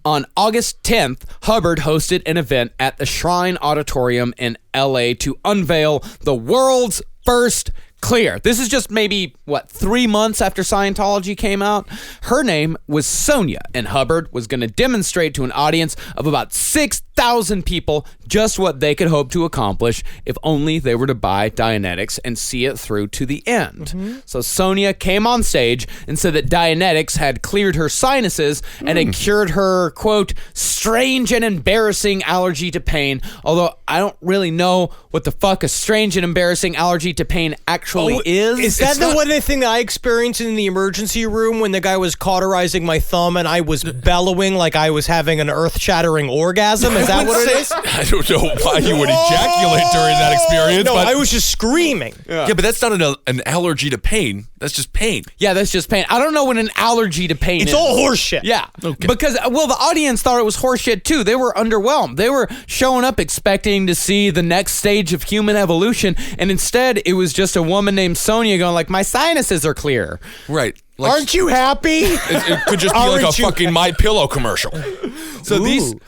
Speaker 5: on August 10th, Hubbard hosted an event at the Shrine Auditorium in L.A. to unveil the world's first clear. This is just maybe, 3 months after Scientology came out? Her name was Sonia, and Hubbard was going to demonstrate to an audience of about 6,000 people just what they could hope to accomplish if only they were to buy Dianetics and see it through to the end. So Sonia came on stage and said that Dianetics had cleared her sinuses and had cured her, quote, strange and embarrassing allergy to pain, although I don't really know what the fuck a strange and embarrassing allergy to pain actually is.
Speaker 3: Is that the one thing that I experienced in the emergency room when the guy was cauterizing my thumb and I was bellowing like I was having an earth-shattering orgasm? Is that what it is?
Speaker 4: I don't know why you would ejaculate during that experience.
Speaker 3: No,
Speaker 4: but
Speaker 3: I was just screaming.
Speaker 4: yeah, but that's not an allergy to pain. That's just pain.
Speaker 5: Yeah, that's just pain. I don't know what an allergy to pain is.
Speaker 3: It's all horseshit.
Speaker 5: Yeah, because, the audience thought it was horseshit too. They were underwhelmed. They were showing up expecting to see the next stage of human evolution, and instead it was just a woman named Sonia going like, my sinuses are clear.
Speaker 4: Right. Like,
Speaker 3: Aren't you happy?
Speaker 4: it could just be like a fucking My Pillow commercial.
Speaker 5: So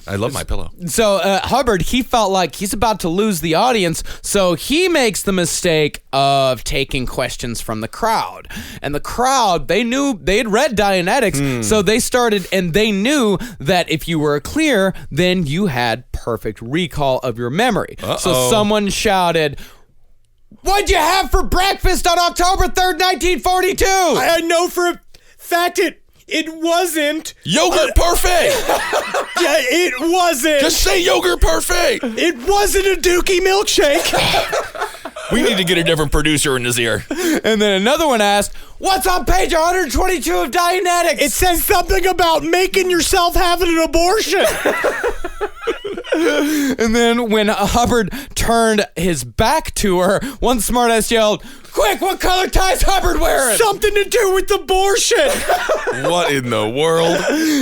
Speaker 4: I love My Pillow.
Speaker 5: So Hubbard, he felt like he's about to lose the audience, so he makes the mistake of taking questions from the crowd. And the crowd, they had read Dianetics, so they started, and they knew that if you were clear, then you had perfect recall of your memory. So someone shouted, "What'd you have for breakfast on October 3rd, 1942?
Speaker 3: I know for a fact it wasn't.
Speaker 4: Yogurt parfait!
Speaker 3: Yeah, it wasn't.
Speaker 4: Just say yogurt parfait!
Speaker 3: It wasn't a Dookie milkshake.
Speaker 4: We need to get a different producer in his ear.
Speaker 5: And then another one asked, what's on page 122 of Dianetics?
Speaker 3: It says something about making yourself having an abortion.
Speaker 5: And then when Hubbard turned his back to her, one smartass yelled, quick, what color tie's Hubbard wearing?
Speaker 3: Something to do with abortion.
Speaker 4: What in the world?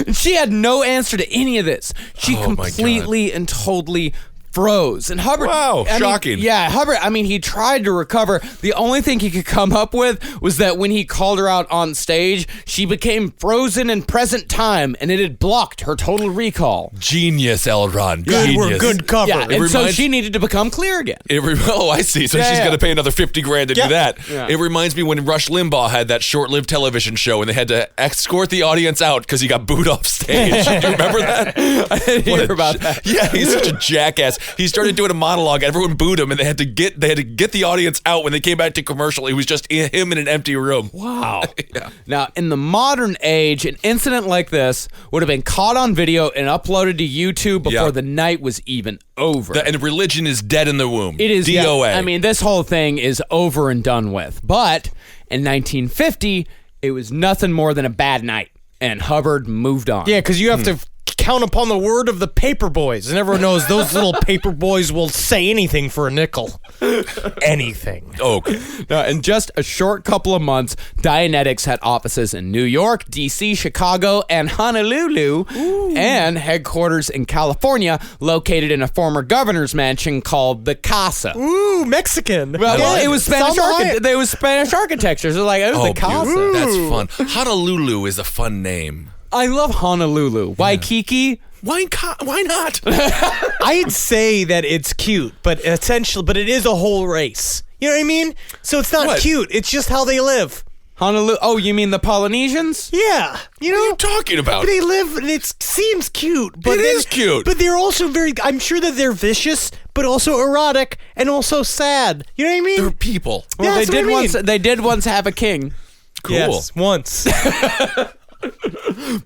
Speaker 5: And she had no answer to any of this. She completely and totally froze. And Hubbard...
Speaker 4: Wow, shocking.
Speaker 5: Hubbard, he tried to recover. The only thing he could come up with was that when he called her out on stage, she became frozen in present time, and it had blocked her total recall.
Speaker 4: Genius, Elron.
Speaker 3: We're good cover.
Speaker 5: Yeah, and so she needed to become clear again.
Speaker 4: I see. So she's going to pay another $50,000 to do that.
Speaker 5: Yeah.
Speaker 4: It reminds me when Rush Limbaugh had that short-lived television show and they had to escort the audience out because he got booed off stage. Do you remember that?
Speaker 5: I didn't hear about that.
Speaker 4: Yeah, he's such a jackass. He started doing a monologue. Everyone booed him, and they had to get the audience out when they came back to commercial. It was just him in an empty room.
Speaker 5: Wow. Yeah. Now, in the modern age, an incident like this would have been caught on video and uploaded to YouTube before the night was even over.
Speaker 4: And religion is dead in the womb.
Speaker 5: It is.
Speaker 4: DOA.
Speaker 5: Yeah, this whole thing is over and done with. But in 1950, it was nothing more than a bad night, and Hubbard moved on.
Speaker 3: Yeah, because you have to count upon the word of the paper boys, and everyone knows those little paper boys will say anything for a nickel. Anything.
Speaker 4: Okay.
Speaker 5: Now, in just a short couple of months, Dianetics had offices in New York, D.C., Chicago, and Honolulu, and headquarters in California, located in a former governor's mansion called the Casa.
Speaker 3: Ooh, Mexican.
Speaker 5: Well, it was Spanish. There was Spanish architecture. So it was the Casa.
Speaker 4: That's fun. Honolulu is a fun name.
Speaker 5: I love Honolulu. Waikiki.
Speaker 4: Why not?
Speaker 3: I'd say that it's cute, but it is a whole race. You know what I mean? So it's not cute. It's just how they live.
Speaker 5: Honolulu. Oh, you mean the Polynesians?
Speaker 3: Yeah.
Speaker 4: What are you talking about?
Speaker 3: They live, and it seems cute. But
Speaker 4: it is cute.
Speaker 3: But they're also I'm sure that they're vicious, but also erotic, and also sad. You know what I mean?
Speaker 4: They're people.
Speaker 5: Well,
Speaker 3: Yeah,
Speaker 5: they did once have a king.
Speaker 4: Cool.
Speaker 3: Yes, once.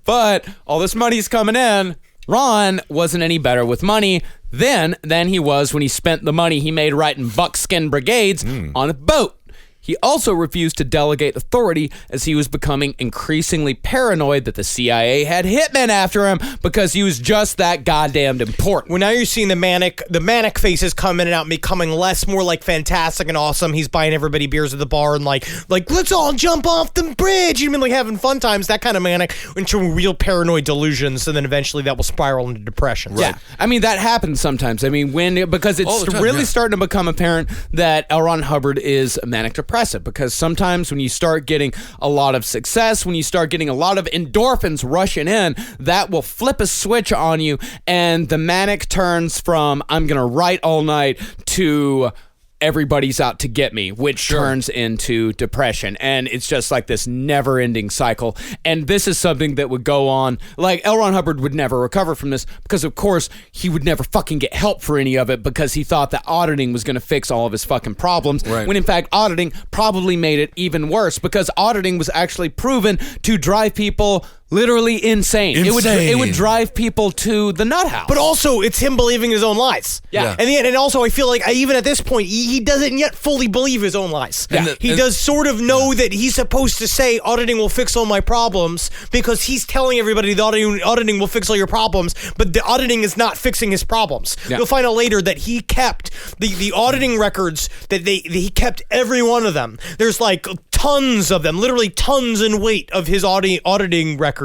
Speaker 5: But all this money's coming in. Ron wasn't any better with money then than he was when he spent the money he made writing buckskin brigades on a boat. He also refused to delegate authority as he was becoming increasingly paranoid that the CIA had hitmen after him because he was just that goddamn important.
Speaker 3: Well, now you're seeing the manic faces coming out, becoming more like fantastic and awesome. He's buying everybody beers at the bar and like let's all jump off the bridge. You mean like having fun times? That kind of manic into real paranoid delusions, and then eventually that will spiral into depression.
Speaker 5: Right. Yeah, I mean that happens sometimes. I mean because it's really starting to become apparent that L. Ron Hubbard is manic depressive, because sometimes when you start getting a lot of success, when you start getting a lot of endorphins rushing in, that will flip a switch on you, and the manic turns from I'm gonna write all night to everybody's out to get me, which turns into depression. And it's just like this never-ending cycle. And this is something that would go on. Like, L. Ron Hubbard would never recover from this because, of course, he would never fucking get help for any of it because he thought that auditing was going to fix all of his fucking problems. Right. When, in fact, auditing probably made it even worse because auditing was actually proven to drive people literally insane. It would drive people to the nut house.
Speaker 3: But also, it's him believing his own lies.
Speaker 5: Yeah.
Speaker 3: And also, I feel like even at this point, he doesn't yet fully believe his own lies. Yeah. He does sort of know that he's supposed to say auditing will fix all my problems because he's telling everybody the auditing will fix all your problems, but the auditing is not fixing his problems. Yeah. You'll find out later that he kept the auditing records, that he kept every one of them. There's like tons of them, literally tons in weight of his auditing records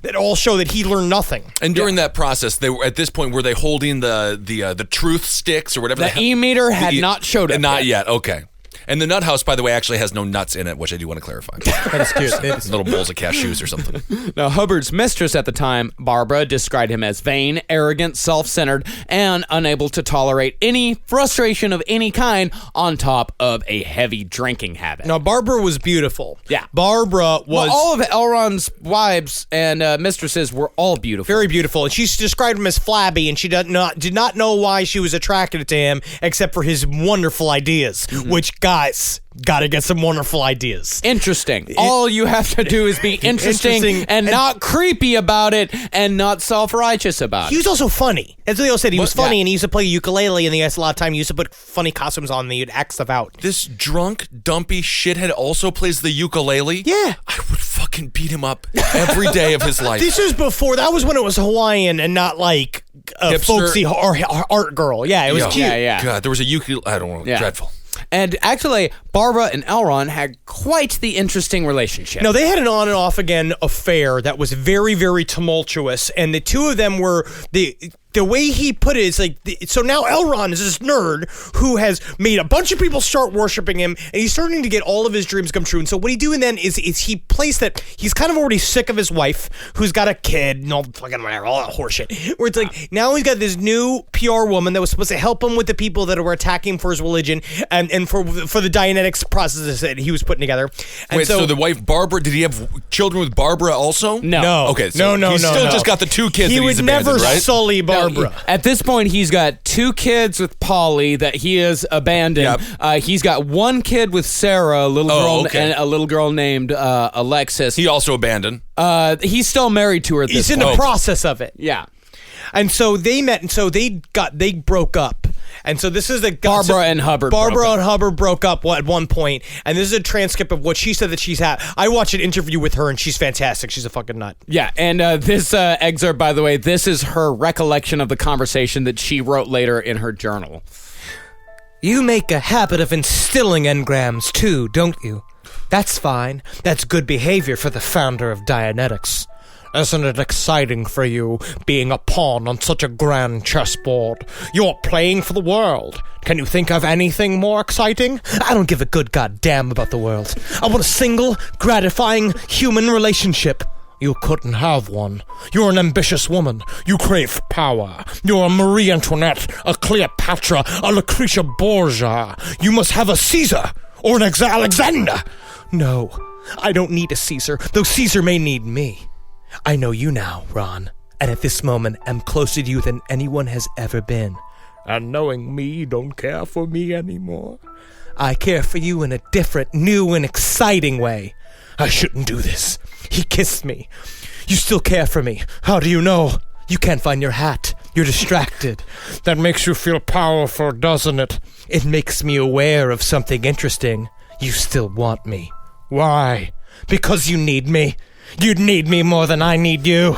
Speaker 3: that all show that he learned nothing.
Speaker 4: And during that process, they were at this point, were they holding the truth sticks or whatever?
Speaker 5: The e-meter had not showed up.
Speaker 4: Not yet. Okay. And the nut house, by the way, actually has no nuts in it, which I do want to clarify.
Speaker 3: That is cute.
Speaker 4: Little bowls of cashews or something.
Speaker 5: Now, Hubbard's mistress at the time, Barbara, described him as vain, arrogant, self-centered, and unable to tolerate any frustration of any kind on top of a heavy drinking habit.
Speaker 3: Now, Barbara was beautiful.
Speaker 5: Yeah.
Speaker 3: Barbara was...
Speaker 5: Well, all of L. Ron's wives and mistresses were all beautiful.
Speaker 3: Very beautiful. And she described him as flabby, and she did not know why she was attracted to him except for his wonderful ideas, which, guys, gotta get some wonderful ideas.
Speaker 5: Interesting. All you have to do is be interesting and not creepy about it and not self-righteous about it.
Speaker 3: He was also funny. As Leo said, he was funny, and he used to play ukulele, and he has a lot of time. He used to put funny costumes on, and he'd act stuff out.
Speaker 4: This drunk, dumpy shithead also plays the ukulele?
Speaker 3: Yeah.
Speaker 4: I would fucking beat him up every day of his life.
Speaker 3: This was before. That was when it was Hawaiian and not like a folksy art girl. Yeah, it was cute.
Speaker 5: Yeah.
Speaker 4: God, there was a ukulele. I don't know. Yeah. Dreadful.
Speaker 5: And actually, Barbara and L. Ron had quite the interesting relationship.
Speaker 3: No, they had an on and off again affair that was very, very tumultuous, and the two of them were the way he put it is like, so now L. Ron is this nerd who has made a bunch of people start worshiping him, and he's starting to get all of his dreams come true. And so what he's doing then is he placed that he's kind of already sick of his wife, who's got a kid, and all fucking whatever, all that horseshit. Where it's like, now he's got this new PR woman that was supposed to help him with the people that were attacking him for his religion, and for the Dianetics processes that he was putting together. And
Speaker 4: wait, so the wife Barbara, did he have children with Barbara also?
Speaker 5: No.
Speaker 4: Okay, so he's still just got the two kids that he's abandoned,
Speaker 3: never
Speaker 4: right?
Speaker 3: sully Barbara.
Speaker 5: At this point, he's got 2 kids with Polly that he has abandoned. Yep. He's got 1 kid with Sarah, a little girl, and a little girl named Alexis.
Speaker 4: He also abandoned.
Speaker 5: He's still married to her. At this
Speaker 3: He's in the process of it.
Speaker 5: Yeah.
Speaker 3: And so they met, and so they broke up. And so this is the
Speaker 5: Barbara and Hubbard.
Speaker 3: Barbara and Hubbard broke up at one point, and this is a transcript of what she said that she's had. I watched an interview with her, and she's fantastic. She's a fucking nut.
Speaker 5: Yeah, and this excerpt, by the way, this is her recollection of the conversation that she wrote later in her journal.
Speaker 3: You make a habit of instilling engrams too, don't you? That's fine. That's good behavior for the founder of Dianetics. Isn't it exciting for you, being a pawn on such a grand chessboard? You're playing for the world. Can you think of anything more exciting? I don't give a good goddamn about the world. I want a single, gratifying human relationship. You couldn't have one. You're an ambitious woman. You crave power. You're a Marie Antoinette, a Cleopatra, a Lucretia Borgia. You must have a Caesar or an Alexander. No, I don't need a Caesar, though Caesar may need me. I know you now, Ron, and at this moment am closer to you than anyone has ever been. And knowing me, you don't care for me anymore. I care for you in a different, new, and exciting way. I shouldn't do this. He kissed me. You still care for me. How do you know? You can't find your hat. You're distracted. That makes you feel powerful, doesn't it? It makes me aware of something interesting. You still want me. Why? Because you need me. You'd need me more than I need you.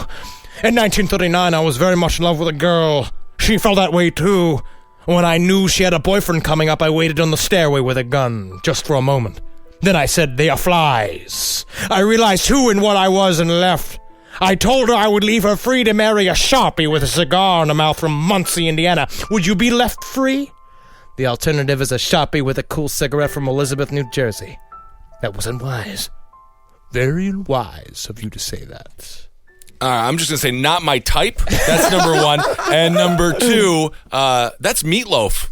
Speaker 3: In 1939, I was very much in love with a girl. She felt that way too. When I knew she had a boyfriend coming up, I waited on the stairway with a gun, just for a moment. Then I said, they are flies. I realized who and what I was and left. I told her I would leave her free to marry a Sharpie with a cigar in her mouth from Muncie, Indiana. Would you be left free? The alternative is a Sharpie with a cool cigarette from Elizabeth, New Jersey. That wasn't wise. Very wise of you to say that.
Speaker 4: I'm just going to say not my type. That's number one. And number two, that's Meatloaf.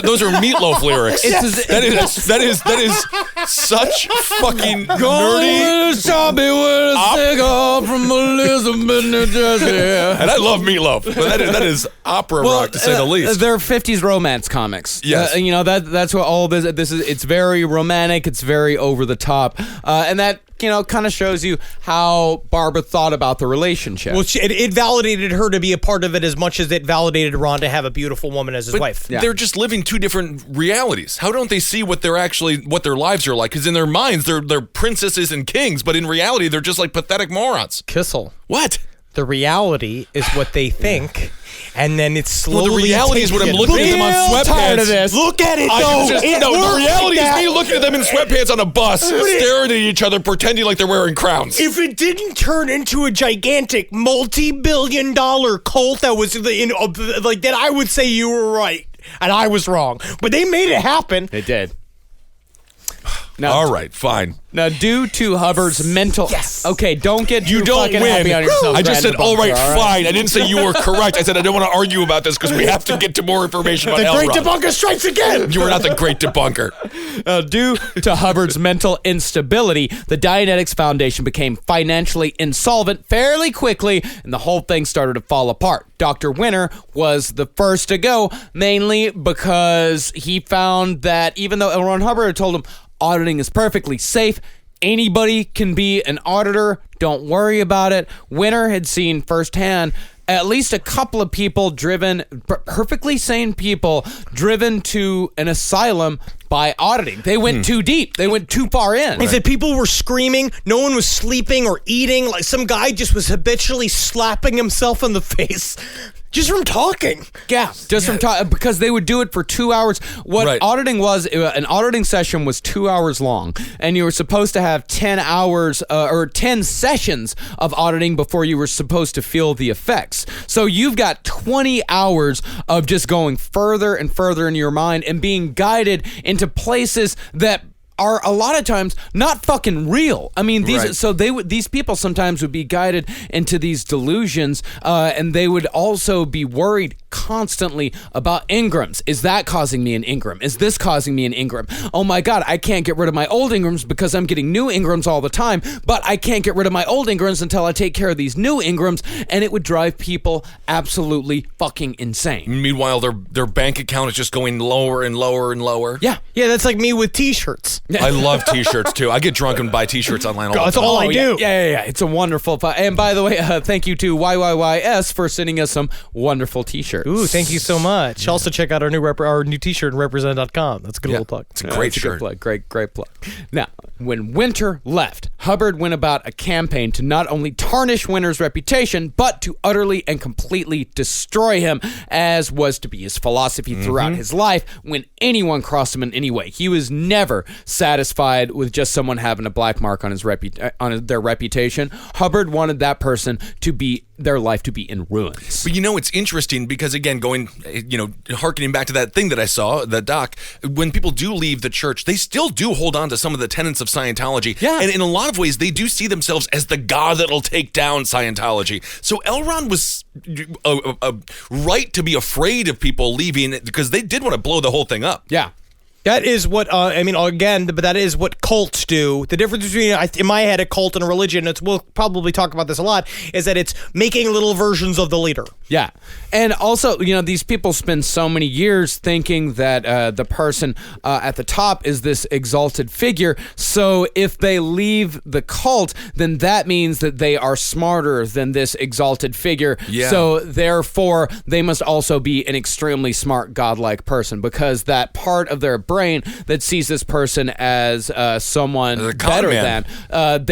Speaker 4: Those are Meatloaf lyrics. That is such fucking nerdy.
Speaker 5: Sharpie with a cigar from Elizabeth, New Jersey.
Speaker 4: And I love Meatloaf, but that is opera rock to say the least.
Speaker 5: They're 50s romance comics.
Speaker 4: Yes.
Speaker 5: That's what all this is. It's very romantic. It's very over the top. And that, kind of shows you how Barbara thought about the relationship.
Speaker 3: Well, it validated her to be a part of it as much as it validated Ron to have a beautiful woman as his wife.
Speaker 4: Yeah. They're just living two different realities. How don't they see what their lives are like? Because in their minds, they're princesses and kings, but in reality, they're just like pathetic morons.
Speaker 3: Kissel.
Speaker 4: What?
Speaker 3: The reality is what they think, and then it's slowly.
Speaker 4: Well, the reality is when I'm looking at them on sweatpants.
Speaker 5: Tired of this.
Speaker 3: Look at it, though.
Speaker 4: The reality is me looking at them in sweatpants on a bus, staring at each other, pretending like they're wearing crowns.
Speaker 3: If it didn't turn into a gigantic, multi-billion-dollar cult that was like that, I would say you were right and I was wrong. But they made it happen.
Speaker 5: They did. Now,
Speaker 4: all right, fine.
Speaker 5: Now, due to Hubbard's mental...
Speaker 3: Yes.
Speaker 5: Okay, don't get
Speaker 4: You
Speaker 5: too
Speaker 4: don't
Speaker 5: fucking
Speaker 4: win.
Speaker 5: happy on yourself.
Speaker 4: I just said, all right,
Speaker 5: all
Speaker 4: fine. I didn't say you were correct. I said I don't want to argue about this because we have to get to more information about
Speaker 3: The
Speaker 4: Elrond.
Speaker 3: great debunker strikes again.
Speaker 4: You are not the great debunker.
Speaker 5: Due to Hubbard's mental instability, the Dianetics Foundation became financially insolvent fairly quickly, and the whole thing started to fall apart. Dr. Winter was the first to go, mainly because he found that even though L. Ron Hubbard had told him auditing is perfectly safe, anybody can be an auditor, don't worry about it. Winter had seen firsthand at least a couple of people perfectly sane people driven to an asylum by auditing. They went too deep. They went too far in.
Speaker 3: He said people were screaming. No one was sleeping or eating. Like some guy just was habitually slapping himself in the face just from talking.
Speaker 5: Yeah, just from talking, because they would do it for 2 hours. What auditing was, an auditing session was 2 hours long, and you were supposed to have 10 hours or 10 sessions of auditing before you were supposed to feel the effects. So you've got 20 hours of just going further and further in your mind and being guided into places that are a lot of times not fucking real. I mean, these people sometimes would be guided into these delusions, and they would also be worried constantly about Ingrams. Is that causing me an Ingram? Is this causing me an Ingram? Oh my God, I can't get rid of my old Ingrams because I'm getting new Ingrams all the time, but I can't get rid of my old Ingrams until I take care of these new Ingrams, and it would drive people absolutely fucking insane.
Speaker 4: Meanwhile, their bank account is just going lower and lower and lower.
Speaker 5: Yeah,
Speaker 3: that's like me with t-shirts.
Speaker 4: I love t-shirts too. I get drunk and buy t-shirts online all the time.
Speaker 3: That's all I do.
Speaker 5: Yeah. It's a wonderful... And by the way, thank you to YYYS for sending us some wonderful t-shirts.
Speaker 3: Ooh, thank you so much. Also check out our new t-shirt at represent.com. That's a good little plug.
Speaker 5: It's a great shirt. Good plug. Great plug. Now, when Winter left, Hubbard went about a campaign to not only tarnish Winter's reputation, but to utterly and completely destroy him, as was to be his philosophy throughout his life when anyone crossed him in any way. He was never satisfied with just someone having a black mark on their reputation. Hubbard wanted that person to be their life to be in ruins.
Speaker 4: But it's interesting because, again, hearkening back to that thing that I saw, the doc, when people do leave the church, they still do hold on to some of the tenets of Scientology.
Speaker 5: Yeah.
Speaker 4: And in a lot of ways, they do see themselves as the god that'll take down Scientology. So Elrond was right to be afraid of people leaving because they did want to blow the whole thing up.
Speaker 5: Yeah.
Speaker 3: That is what, but that is what cults do. The difference between, in my head, a cult and a religion, we'll probably talk about this a lot, is that it's making little versions of the leader.
Speaker 5: Yeah. And also, these people spend so many years thinking that the person at the top is this exalted figure. So if they leave the cult, then that means that they are smarter than this exalted figure.
Speaker 4: Yeah.
Speaker 5: So therefore, they must also be an extremely smart, godlike person, because that part of their brain brain that sees this person as someone
Speaker 4: As a con
Speaker 5: better
Speaker 4: man.
Speaker 5: than.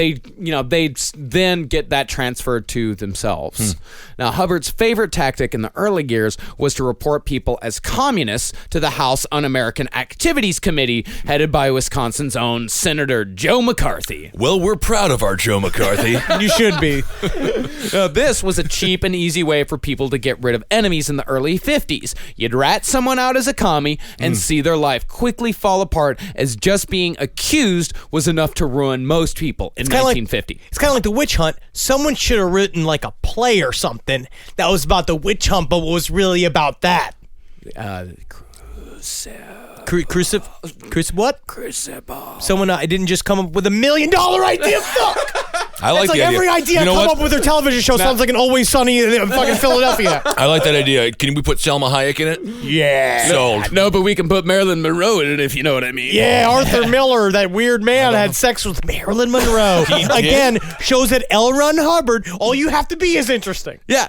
Speaker 5: They then get that transferred to themselves. Now, Hubbard's favorite tactic in the early years was to report people as communists to the House Un-American Activities Committee, headed by Wisconsin's own Senator Joe McCarthy.
Speaker 4: Well, we're proud of our Joe McCarthy.
Speaker 3: You should be.
Speaker 5: This was a cheap and easy way for people to get rid of enemies in the early 50s. You'd rat someone out as a commie and see their life quickly fall apart, as just being accused was enough to ruin most people in 1950.
Speaker 3: It's kind of like the witch hunt. Someone should have written like a play or something that was about the witch hunt, but was really about that. What?
Speaker 5: Crucible.
Speaker 3: Someone I didn't just come up with $1 million idea. Fuck.
Speaker 4: I like
Speaker 3: It's like
Speaker 4: the idea.
Speaker 3: every idea I
Speaker 4: You know
Speaker 3: come
Speaker 4: what?
Speaker 3: up with their television show sounds like an Always Sunny in fucking Philadelphia.
Speaker 4: I like that idea. Can we put Selma Hayek in it?
Speaker 3: Yeah.
Speaker 4: Sold.
Speaker 5: No, but we can put Marilyn Monroe in it, if you know what I mean.
Speaker 3: Yeah, Arthur Miller, that weird man, had sex with Marilyn Monroe. Again, shows that L. Ron Hubbard, all you have to be is interesting.
Speaker 5: Yeah.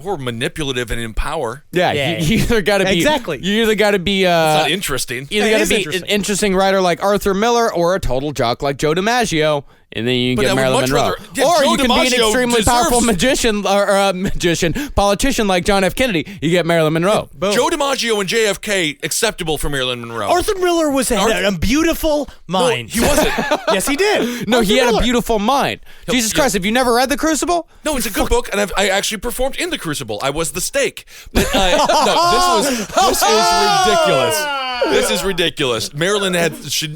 Speaker 4: Or manipulative and in power.
Speaker 5: Yeah,
Speaker 3: Yeah.
Speaker 5: You either got to be
Speaker 3: Exactly.
Speaker 5: You either got to be
Speaker 4: It's not interesting.
Speaker 5: you either
Speaker 3: It
Speaker 5: got to
Speaker 3: is
Speaker 5: be
Speaker 3: interesting.
Speaker 5: an interesting writer like Arthur Miller or a total jock like Joe DiMaggio, and then you
Speaker 4: But
Speaker 5: can
Speaker 4: I
Speaker 5: get
Speaker 4: would
Speaker 5: Marilyn
Speaker 4: much
Speaker 5: Monroe.
Speaker 4: rather- yeah,
Speaker 5: or
Speaker 4: Joe
Speaker 5: you can be an
Speaker 4: DiMaggio
Speaker 5: extremely powerful
Speaker 4: deserves-
Speaker 5: politician like John F. Kennedy. You get Marilyn Monroe.
Speaker 4: Joe DiMaggio and JFK, acceptable for Marilyn Monroe.
Speaker 3: Arthur Miller was a beautiful mind.
Speaker 4: he wasn't.
Speaker 3: Yes, he did.
Speaker 5: No, he
Speaker 3: Arthur
Speaker 5: had a
Speaker 3: Miller.
Speaker 5: beautiful mind. Jesus Christ, have you never read The Crucible?
Speaker 4: No, it's a good book, and I actually performed in The Crucible. I was the steak. But this is ridiculous. This is ridiculous. Marilyn she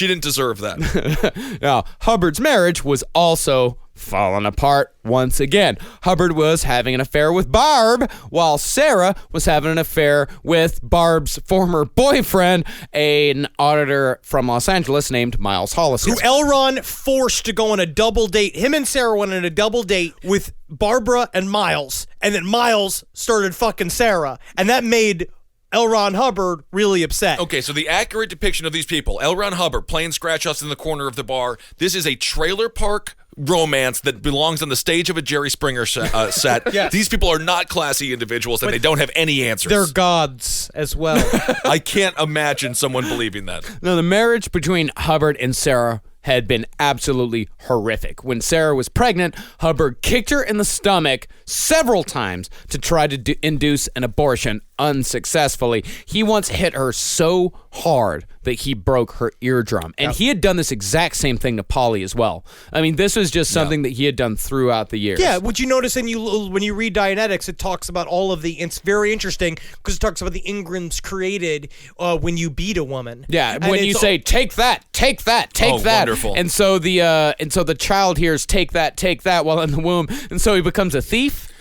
Speaker 4: didn't deserve that.
Speaker 5: Now, Hubbard's marriage was also falling apart once again. Hubbard was having an affair with Barb, while Sarah was having an affair with Barb's former boyfriend, an auditor from Los Angeles named Miles Hollis.
Speaker 3: Who L. Ron forced to go on a double date. Him and Sarah went on a double date with Barbara and Miles, and then Miles started fucking Sarah, and that made L. Ron Hubbard really upset.
Speaker 4: Okay, so the accurate depiction of these people: L. Ron Hubbard playing scratch-offs in the corner of the bar. This is a trailer park romance that belongs on the stage of a Jerry Springer set.
Speaker 3: Yes.
Speaker 4: These people are not classy individuals, and they don't have any answers.
Speaker 3: They're gods as well.
Speaker 4: I can't imagine someone believing that.
Speaker 5: Now, the marriage between Hubbard and Sarah had been absolutely horrific. When Sarah was pregnant, Hubbard kicked her in the stomach several times to try to induce an abortion unsuccessfully. He once hit her so hard that he broke her eardrum. And he had done this exact same thing to Polly as well. I mean, this was just something that he had done throughout the years.
Speaker 3: Yeah, would you notice when you read Dianetics, it talks about all of it's very interesting because it talks about the engrams created when you beat a woman.
Speaker 5: Yeah,
Speaker 3: And
Speaker 5: when you
Speaker 3: it's
Speaker 5: say take that, take that, take
Speaker 4: Oh,
Speaker 5: that,
Speaker 4: wonderful.
Speaker 5: and so the child hears take that while in the womb, and so he becomes a thief.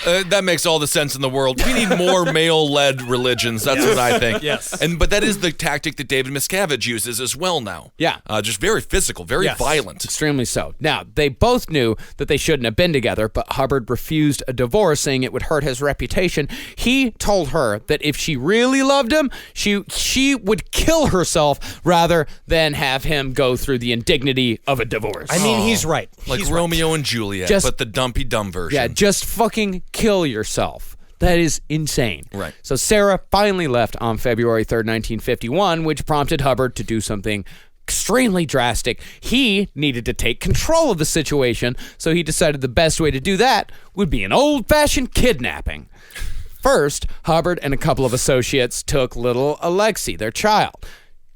Speaker 4: That makes all the sense in the world. We need more male-led religions. That's what I think.
Speaker 3: Yes.
Speaker 4: But that is the tactic that David Miscavige uses as well now.
Speaker 5: Yeah.
Speaker 4: Just very physical, very
Speaker 3: Yes.
Speaker 4: violent.
Speaker 5: Extremely so. Now, they both knew that they shouldn't have been together, but Hubbard refused a divorce, saying it would hurt his reputation. He told her that if she really loved him, she would kill herself rather than have him go through the indignity of a divorce.
Speaker 3: I mean, he's right.
Speaker 4: Like
Speaker 3: He's
Speaker 4: Romeo and Juliet,
Speaker 5: Just-
Speaker 4: but the dumpy dumb version.
Speaker 5: Yeah, just fucking kill yourself. That is insane.
Speaker 4: Right.
Speaker 5: So Sarah finally left on February 3rd, 1951, which prompted Hubbard to do something extremely drastic. He needed to take control of the situation, so he decided the best way to do that would be an old-fashioned kidnapping. First, Hubbard and a couple of associates took little Alexi, their child.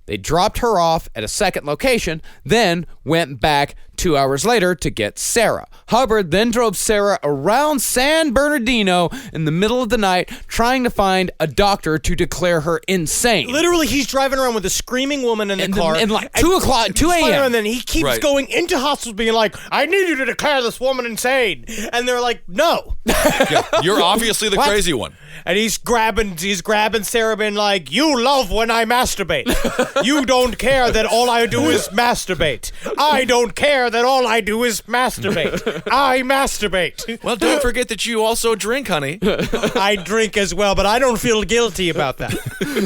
Speaker 5: They dropped her off at a second location, then went back 2 hours later to get Sarah. Hubbard then drove Sarah around San Bernardino in the middle of the night, trying to find a doctor to declare her insane.
Speaker 3: Literally, he's driving around with a screaming woman in the car.
Speaker 5: And like 2 o'clock, 2
Speaker 3: He's fine,
Speaker 5: a.m.
Speaker 3: And then he keeps
Speaker 4: Right.
Speaker 3: going into hospitals being like, I need you to declare this woman insane. And they're like, no.
Speaker 4: Yeah, you're obviously the crazy one.
Speaker 3: And he's grabbing Sarah being like, you love when I masturbate. You don't care that all I do is masturbate. I don't care that all I do is masturbate. I masturbate.
Speaker 4: Well, don't forget that you also drink, honey.
Speaker 3: I drink as well, but I don't feel guilty about that.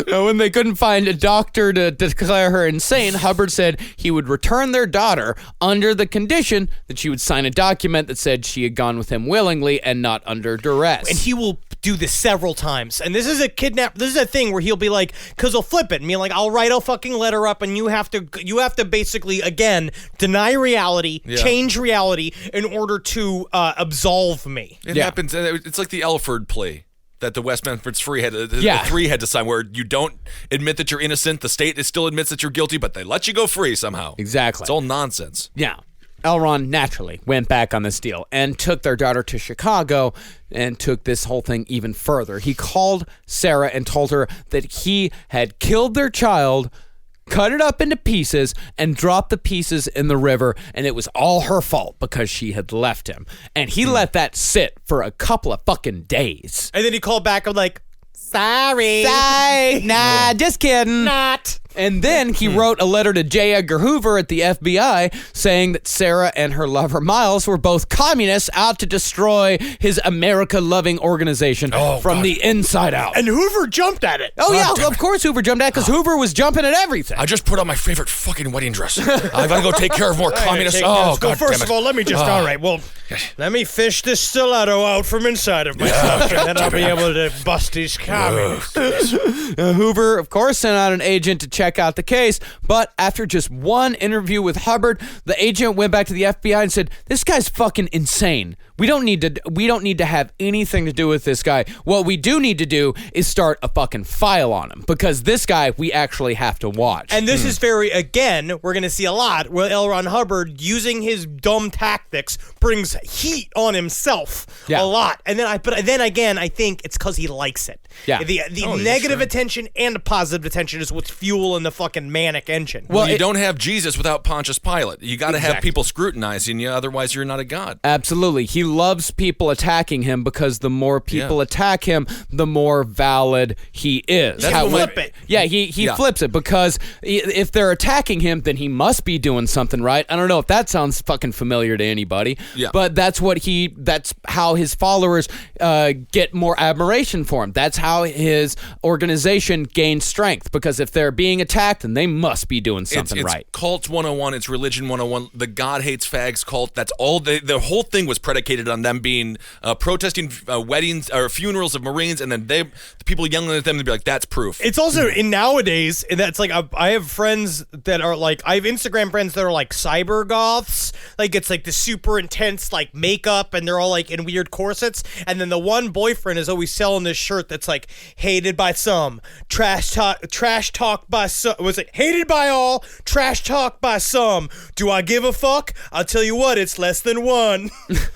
Speaker 5: When they couldn't find a doctor to declare her insane, Hubbard said he would return their daughter under the condition that she would sign a document that said she had gone with him willingly and not under duress.
Speaker 3: And he will do this several times. And this is a thing where he'll be like, because he'll flip it and be like, I'll write a fucking letter up and you have to basically, again, deny reality, change reality in order to absolve me.
Speaker 4: It happens. It's like the Elford plea that the Westminster Three had to sign, where you don't admit that you're innocent. The state still admits that you're guilty, but they let you go free somehow.
Speaker 5: Exactly.
Speaker 4: It's all nonsense.
Speaker 5: Yeah. L. Ron naturally went back on this deal and took their daughter to Chicago and took this whole thing even further. He called Sarah and told her that he had killed their child, cut it up into pieces, and dropped the pieces in the river, and it was all her fault because she had left him. And he let that sit for a couple of fucking days.
Speaker 3: And then he called back and like, sorry.
Speaker 5: Nah, just kidding.
Speaker 3: Not.
Speaker 5: And then he wrote a letter to J. Edgar Hoover at the FBI saying that Sarah and her lover Miles were both communists out to destroy his America-loving organization from the inside out.
Speaker 3: And Hoover jumped at it.
Speaker 5: Oh, yeah, of course Hoover jumped at it because Hoover was jumping at everything.
Speaker 4: I just put on my favorite fucking wedding dress. I gotta go take care of more communists.
Speaker 3: Well,
Speaker 4: God
Speaker 3: first
Speaker 4: damn it.
Speaker 3: of all, let me just, all right, well, let me fish this stiletto out from inside of myself, and then I'll be able to bust these communists.
Speaker 5: Hoover, of course, sent out an agent to check out the case, but after just one interview with Hubbard, the agent went back to the FBI and said, "This guy's fucking insane. We don't need to have anything to do with this guy. What we do need to do is start a fucking file on him because this guy we actually have to watch."
Speaker 3: And this is again, we're going to see a lot where L. Ron Hubbard, using his dumb tactics, brings heat on himself a lot. And then again, I think it's because he likes it.
Speaker 5: Yeah.
Speaker 3: The negative attention and the positive attention is what's fueling the fucking manic engine.
Speaker 4: Well, you don't have Jesus without Pontius Pilate. You got to have people scrutinizing you, otherwise you're not a god.
Speaker 5: Absolutely. He loves people attacking him because the more people attack him, the more valid he is.
Speaker 3: Flip it.
Speaker 5: Yeah, he flips it because if they're attacking him, then he must be doing something right. I don't know if that sounds fucking familiar to anybody, but that's how his followers get more admiration for him. That's how his organization gains strength, because if they're being attacked, then they must be doing something right.
Speaker 4: It's Cults 101, it's Religion 101, the God Hates Fags cult. That's all. The whole thing was predicated on them being protesting weddings or funerals of Marines, and then the people yelling at them to be like, that's proof.
Speaker 3: It's also in nowadays, and that's like I have friends that are like, I have Instagram friends that are like cyber goths. Like it's like the super intense like makeup, and they're all like in weird corsets. And then the one boyfriend is always selling this shirt that's like hated by some, trash talk by some. Was it hated by all, trash talk by some? Do I give a fuck? I'll tell you what, it's less than one.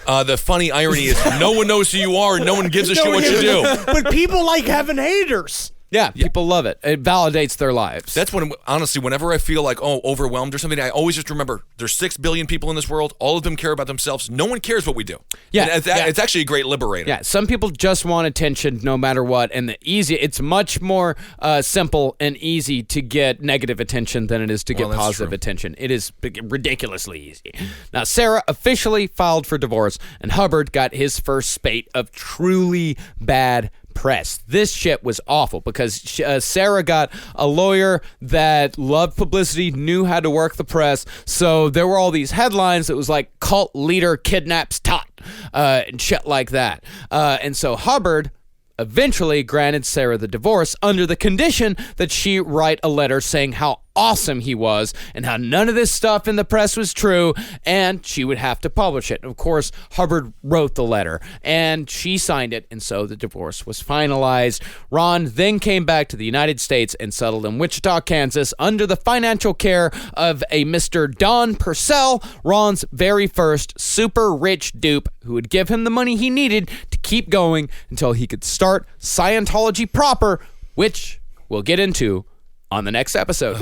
Speaker 4: The funny irony is no one knows who you are and no one gives a shit what you do.
Speaker 3: But people like having haters.
Speaker 5: Yeah, people love it. It validates their lives.
Speaker 4: That's when, honestly, whenever I feel like, overwhelmed or something, I always just remember there's 6 billion people in this world. All of them care about themselves. No one cares what we do.
Speaker 5: Yeah.
Speaker 4: And it's actually a great liberator.
Speaker 5: Yeah, some people just want attention no matter what. And it's much more simple and easy to get negative attention than it is to get positive attention. It is ridiculously easy. Now, Sarah officially filed for divorce, and Hubbard got his first spate of truly bad press. This shit was awful because Sarah got a lawyer that loved publicity, knew how to work the press, so there were all these headlines that was like cult leader kidnaps tot and shit like that. And so Hubbard eventually granted Sarah the divorce under the condition that she write a letter saying how awesome he was and how none of this stuff in the press was true, and she would have to publish it. Of course, Hubbard wrote the letter and she signed it, and so the divorce was finalized. Ron then came back to the United States and settled in Wichita, Kansas under the financial care of a Mr. Don Purcell, Ron's very first super rich dupe who would give him the money he needed to keep going until he could start Scientology proper, which we'll get into on the next episode.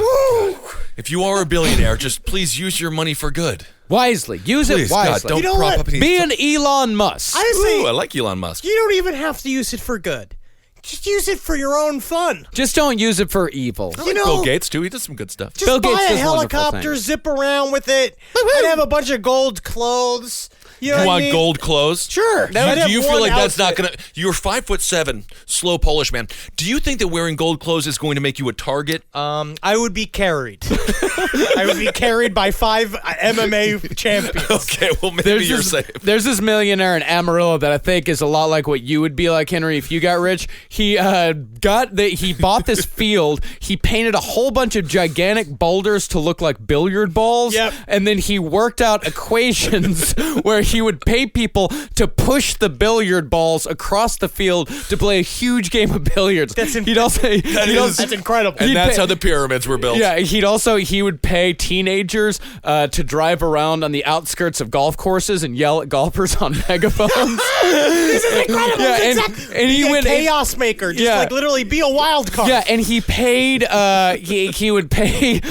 Speaker 4: If you are a billionaire, just please use your money for good.
Speaker 5: Wisely. Use
Speaker 4: Please,
Speaker 5: it wisely.
Speaker 4: God, don't prop up any...
Speaker 5: Be an Elon Musk.
Speaker 3: I say,
Speaker 4: I like Elon Musk.
Speaker 3: you don't even have to use it for good. Just use it for your own fun.
Speaker 5: Just don't use it for evil.
Speaker 4: I like Bill Gates, too. He does some good stuff.
Speaker 3: Just
Speaker 5: Bill
Speaker 3: buy
Speaker 5: Gates
Speaker 3: a
Speaker 5: does wonderful
Speaker 3: helicopter,
Speaker 5: things.
Speaker 3: zip around with it. I'd have a bunch of gold clothes. You know
Speaker 4: You
Speaker 3: what I
Speaker 4: want
Speaker 3: mean?
Speaker 4: gold clothes?
Speaker 3: Sure.
Speaker 4: Do you feel like that's not going to... You're 5'7", slow Polish man. Do you think that wearing gold clothes is going to make you a target?
Speaker 3: I would be carried. I would be carried by 5 MMA champions.
Speaker 4: Okay, well, maybe you're safe.
Speaker 5: There's this millionaire in Amarillo that I think is a lot like what you would be like, Henry, if you got rich. He he bought this field. He painted a whole bunch of gigantic boulders to look like billiard balls.
Speaker 3: Yep.
Speaker 5: And then he worked out equations where he would pay people to push the billiard balls across the field to play a huge game of billiards.
Speaker 3: That's
Speaker 5: That's
Speaker 3: incredible.
Speaker 4: And that's how the pyramids were built.
Speaker 5: Yeah, he would pay teenagers to drive around on the outskirts of golf courses and yell at golfers on megaphones.
Speaker 3: This is incredible.
Speaker 5: Yeah, and he went
Speaker 3: chaos maker. Just like literally be a wild card.
Speaker 5: Yeah, and he paid. He would pay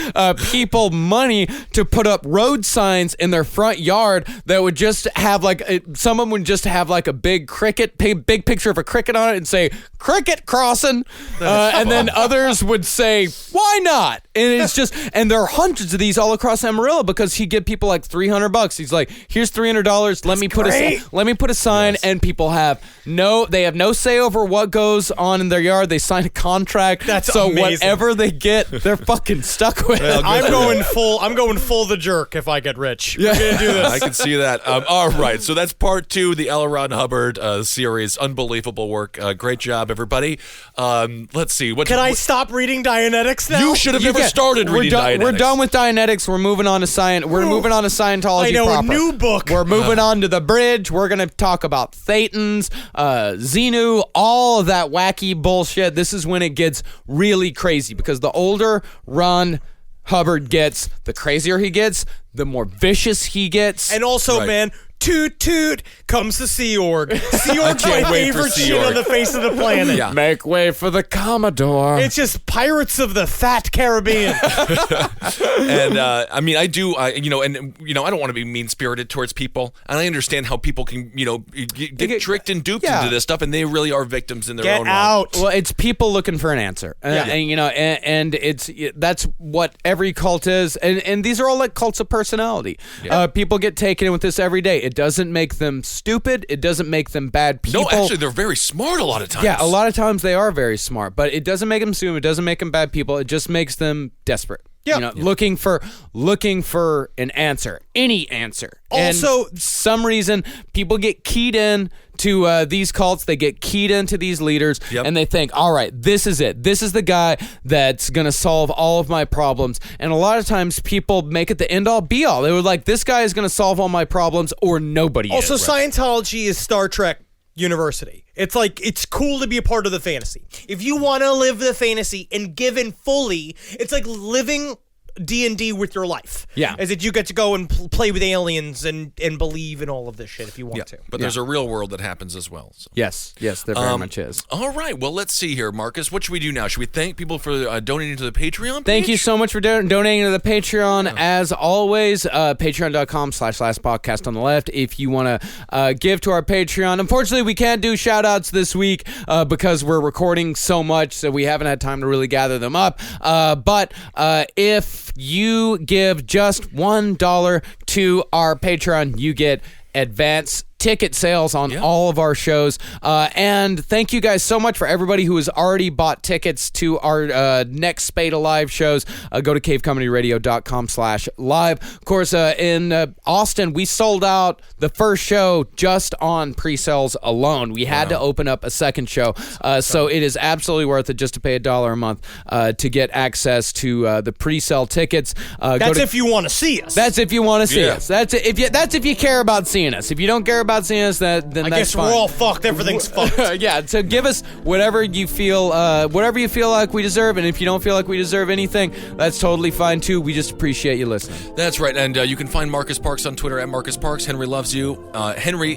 Speaker 5: people money to put up road signs in their front yard that would just have someone would just have like a big big picture of a cricket on it and say cricket crossing, and then others would say why not? And it's just, and there are hundreds of these all across Amarillo because he'd give people like $300. He's like, here's $300. Let me put a sign, and people have no say over what goes on in their yard. They sign a contract.
Speaker 3: That's
Speaker 5: so
Speaker 3: amazing.
Speaker 5: whatever they get, they're fucking stuck with.
Speaker 3: I'm going full the jerk if I get rich. We're gonna do this.
Speaker 4: I can see that. All right, so that's part 2, the L. Ron Hubbard series. Unbelievable work. Great job, everybody. Let's see.
Speaker 3: Can I stop reading Dianetics now?
Speaker 4: You should have never started reading Dianetics.
Speaker 5: We're done with Dianetics. We're moving on to We're moving on to Scientology.
Speaker 3: I know,
Speaker 5: proper.
Speaker 3: a new book.
Speaker 5: We're moving on to the bridge. We're gonna talk about Thetans, Xenu, all of that wacky bullshit. This is when it gets really crazy because the older Ron Hubbard gets, the crazier he gets, the more vicious he gets.
Speaker 3: And also,
Speaker 4: Right.
Speaker 3: man, toot toot comes the Sea Org. Sea Org's
Speaker 4: can't
Speaker 3: my
Speaker 4: wait for
Speaker 3: favorite
Speaker 4: Sea
Speaker 3: shit
Speaker 4: Org.
Speaker 3: on the face of the planet.
Speaker 4: Yeah.
Speaker 5: Make way for the Commodore.
Speaker 3: It's just Pirates of the Fat Caribbean.
Speaker 4: And I mean, I don't want to be mean-spirited towards people, and I understand how people can, get tricked and duped into this stuff, and they really are victims in their
Speaker 3: Get
Speaker 4: own
Speaker 3: out.
Speaker 5: Well, it's people looking for an answer, and that's what every cult is, and these are all like cults of personality.
Speaker 4: Yeah.
Speaker 5: People get taken in with this every day. It doesn't make them stupid. It doesn't make them bad people.
Speaker 4: No, actually, they're very smart a lot of times.
Speaker 5: Yeah, a lot of times they are very smart, but it doesn't make them stupid. It doesn't make them bad people. It just makes them desperate.
Speaker 3: Yeah.
Speaker 5: Looking for an answer, any answer.
Speaker 3: Also,
Speaker 5: and some reason people get keyed in to these cults. They get keyed into these leaders, and they think, all right, this is it. This is the guy that's going to solve all of my problems. And a lot of times people make it the end-all, be-all. They were like, this guy is going to solve all my problems, or nobody
Speaker 3: Also,
Speaker 5: is.
Speaker 3: Scientology is Star Trek University. It's like, it's cool to be a part of the fantasy. If you want to live the fantasy and give in fully, it's like living D&D with your life.
Speaker 5: Yeah.
Speaker 3: As if you get to go and play with aliens and believe in all of this shit if you want to.
Speaker 4: But there's a real world that happens as well. So.
Speaker 5: Yes, there very much is.
Speaker 4: All right, well, let's see here, Marcus. What should we do now? Should we thank people for donating to the Patreon page?
Speaker 5: Thank you so much for donating to the Patreon. As always, patreon.com/lastpodcast on the left. If you want to give to our Patreon. Unfortunately, we can't do shout-outs this week because we're recording so much, so we haven't had time to really gather them up. But if you give just $1 to our Patreon, you get advance ticket sales on all of our shows. And thank you guys so much for everybody who has already bought tickets to our next spate of live shows. Go to cavecomedyradio.com/live. Of course, in Austin, we sold out the first show just on pre-sales alone. We had to open up a second show. So it is absolutely worth it just to pay $1 a month to get access to the pre-sale tickets.
Speaker 3: That's if you want to see us.
Speaker 5: That's if you want to see us. That's if you care about seeing us. If you don't care about seeing us, then
Speaker 3: I
Speaker 5: that's
Speaker 3: guess
Speaker 5: fine.
Speaker 3: we're all fucked. Everything's fucked.
Speaker 5: Yeah, so give us whatever you feel like we deserve, and if you don't feel like we deserve anything, that's totally fine too. We just appreciate you listening.
Speaker 4: That's right, and you can find Marcus Parks on Twitter at Marcus Parks. Henry loves you. Henry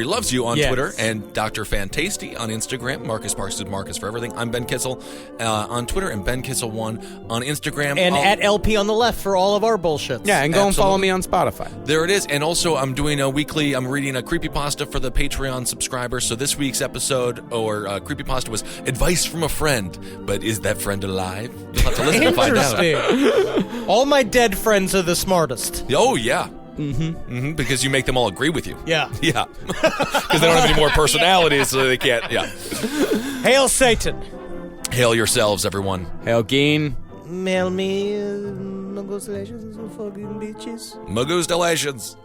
Speaker 4: loves you on Twitter, and Dr. Fantasty on Instagram. Marcus Parks is Marcus for everything. I'm Ben Kissel on Twitter, and Ben Kissel1 on Instagram,
Speaker 3: and at LP on the left for all of our bullshit.
Speaker 5: Yeah, and go and follow me on Spotify.
Speaker 4: There it is, and also I'm doing a weekly. I'm reading creepypasta for the Patreon subscribers. So this week's episode or creepypasta was advice from a friend. But is that friend alive? You'll have to listen to find out.
Speaker 3: Interesting. All my dead friends are the smartest.
Speaker 4: Oh, yeah. Mm-hmm. Because you make them all agree with you.
Speaker 3: Yeah.
Speaker 4: Yeah. Because they don't have any more personalities, so they can't. Yeah.
Speaker 3: Hail Satan.
Speaker 4: Hail yourselves, everyone.
Speaker 5: Hail Geen.
Speaker 3: Mail me, Mugos Legends, fucking bitches.
Speaker 4: Mugos Delations.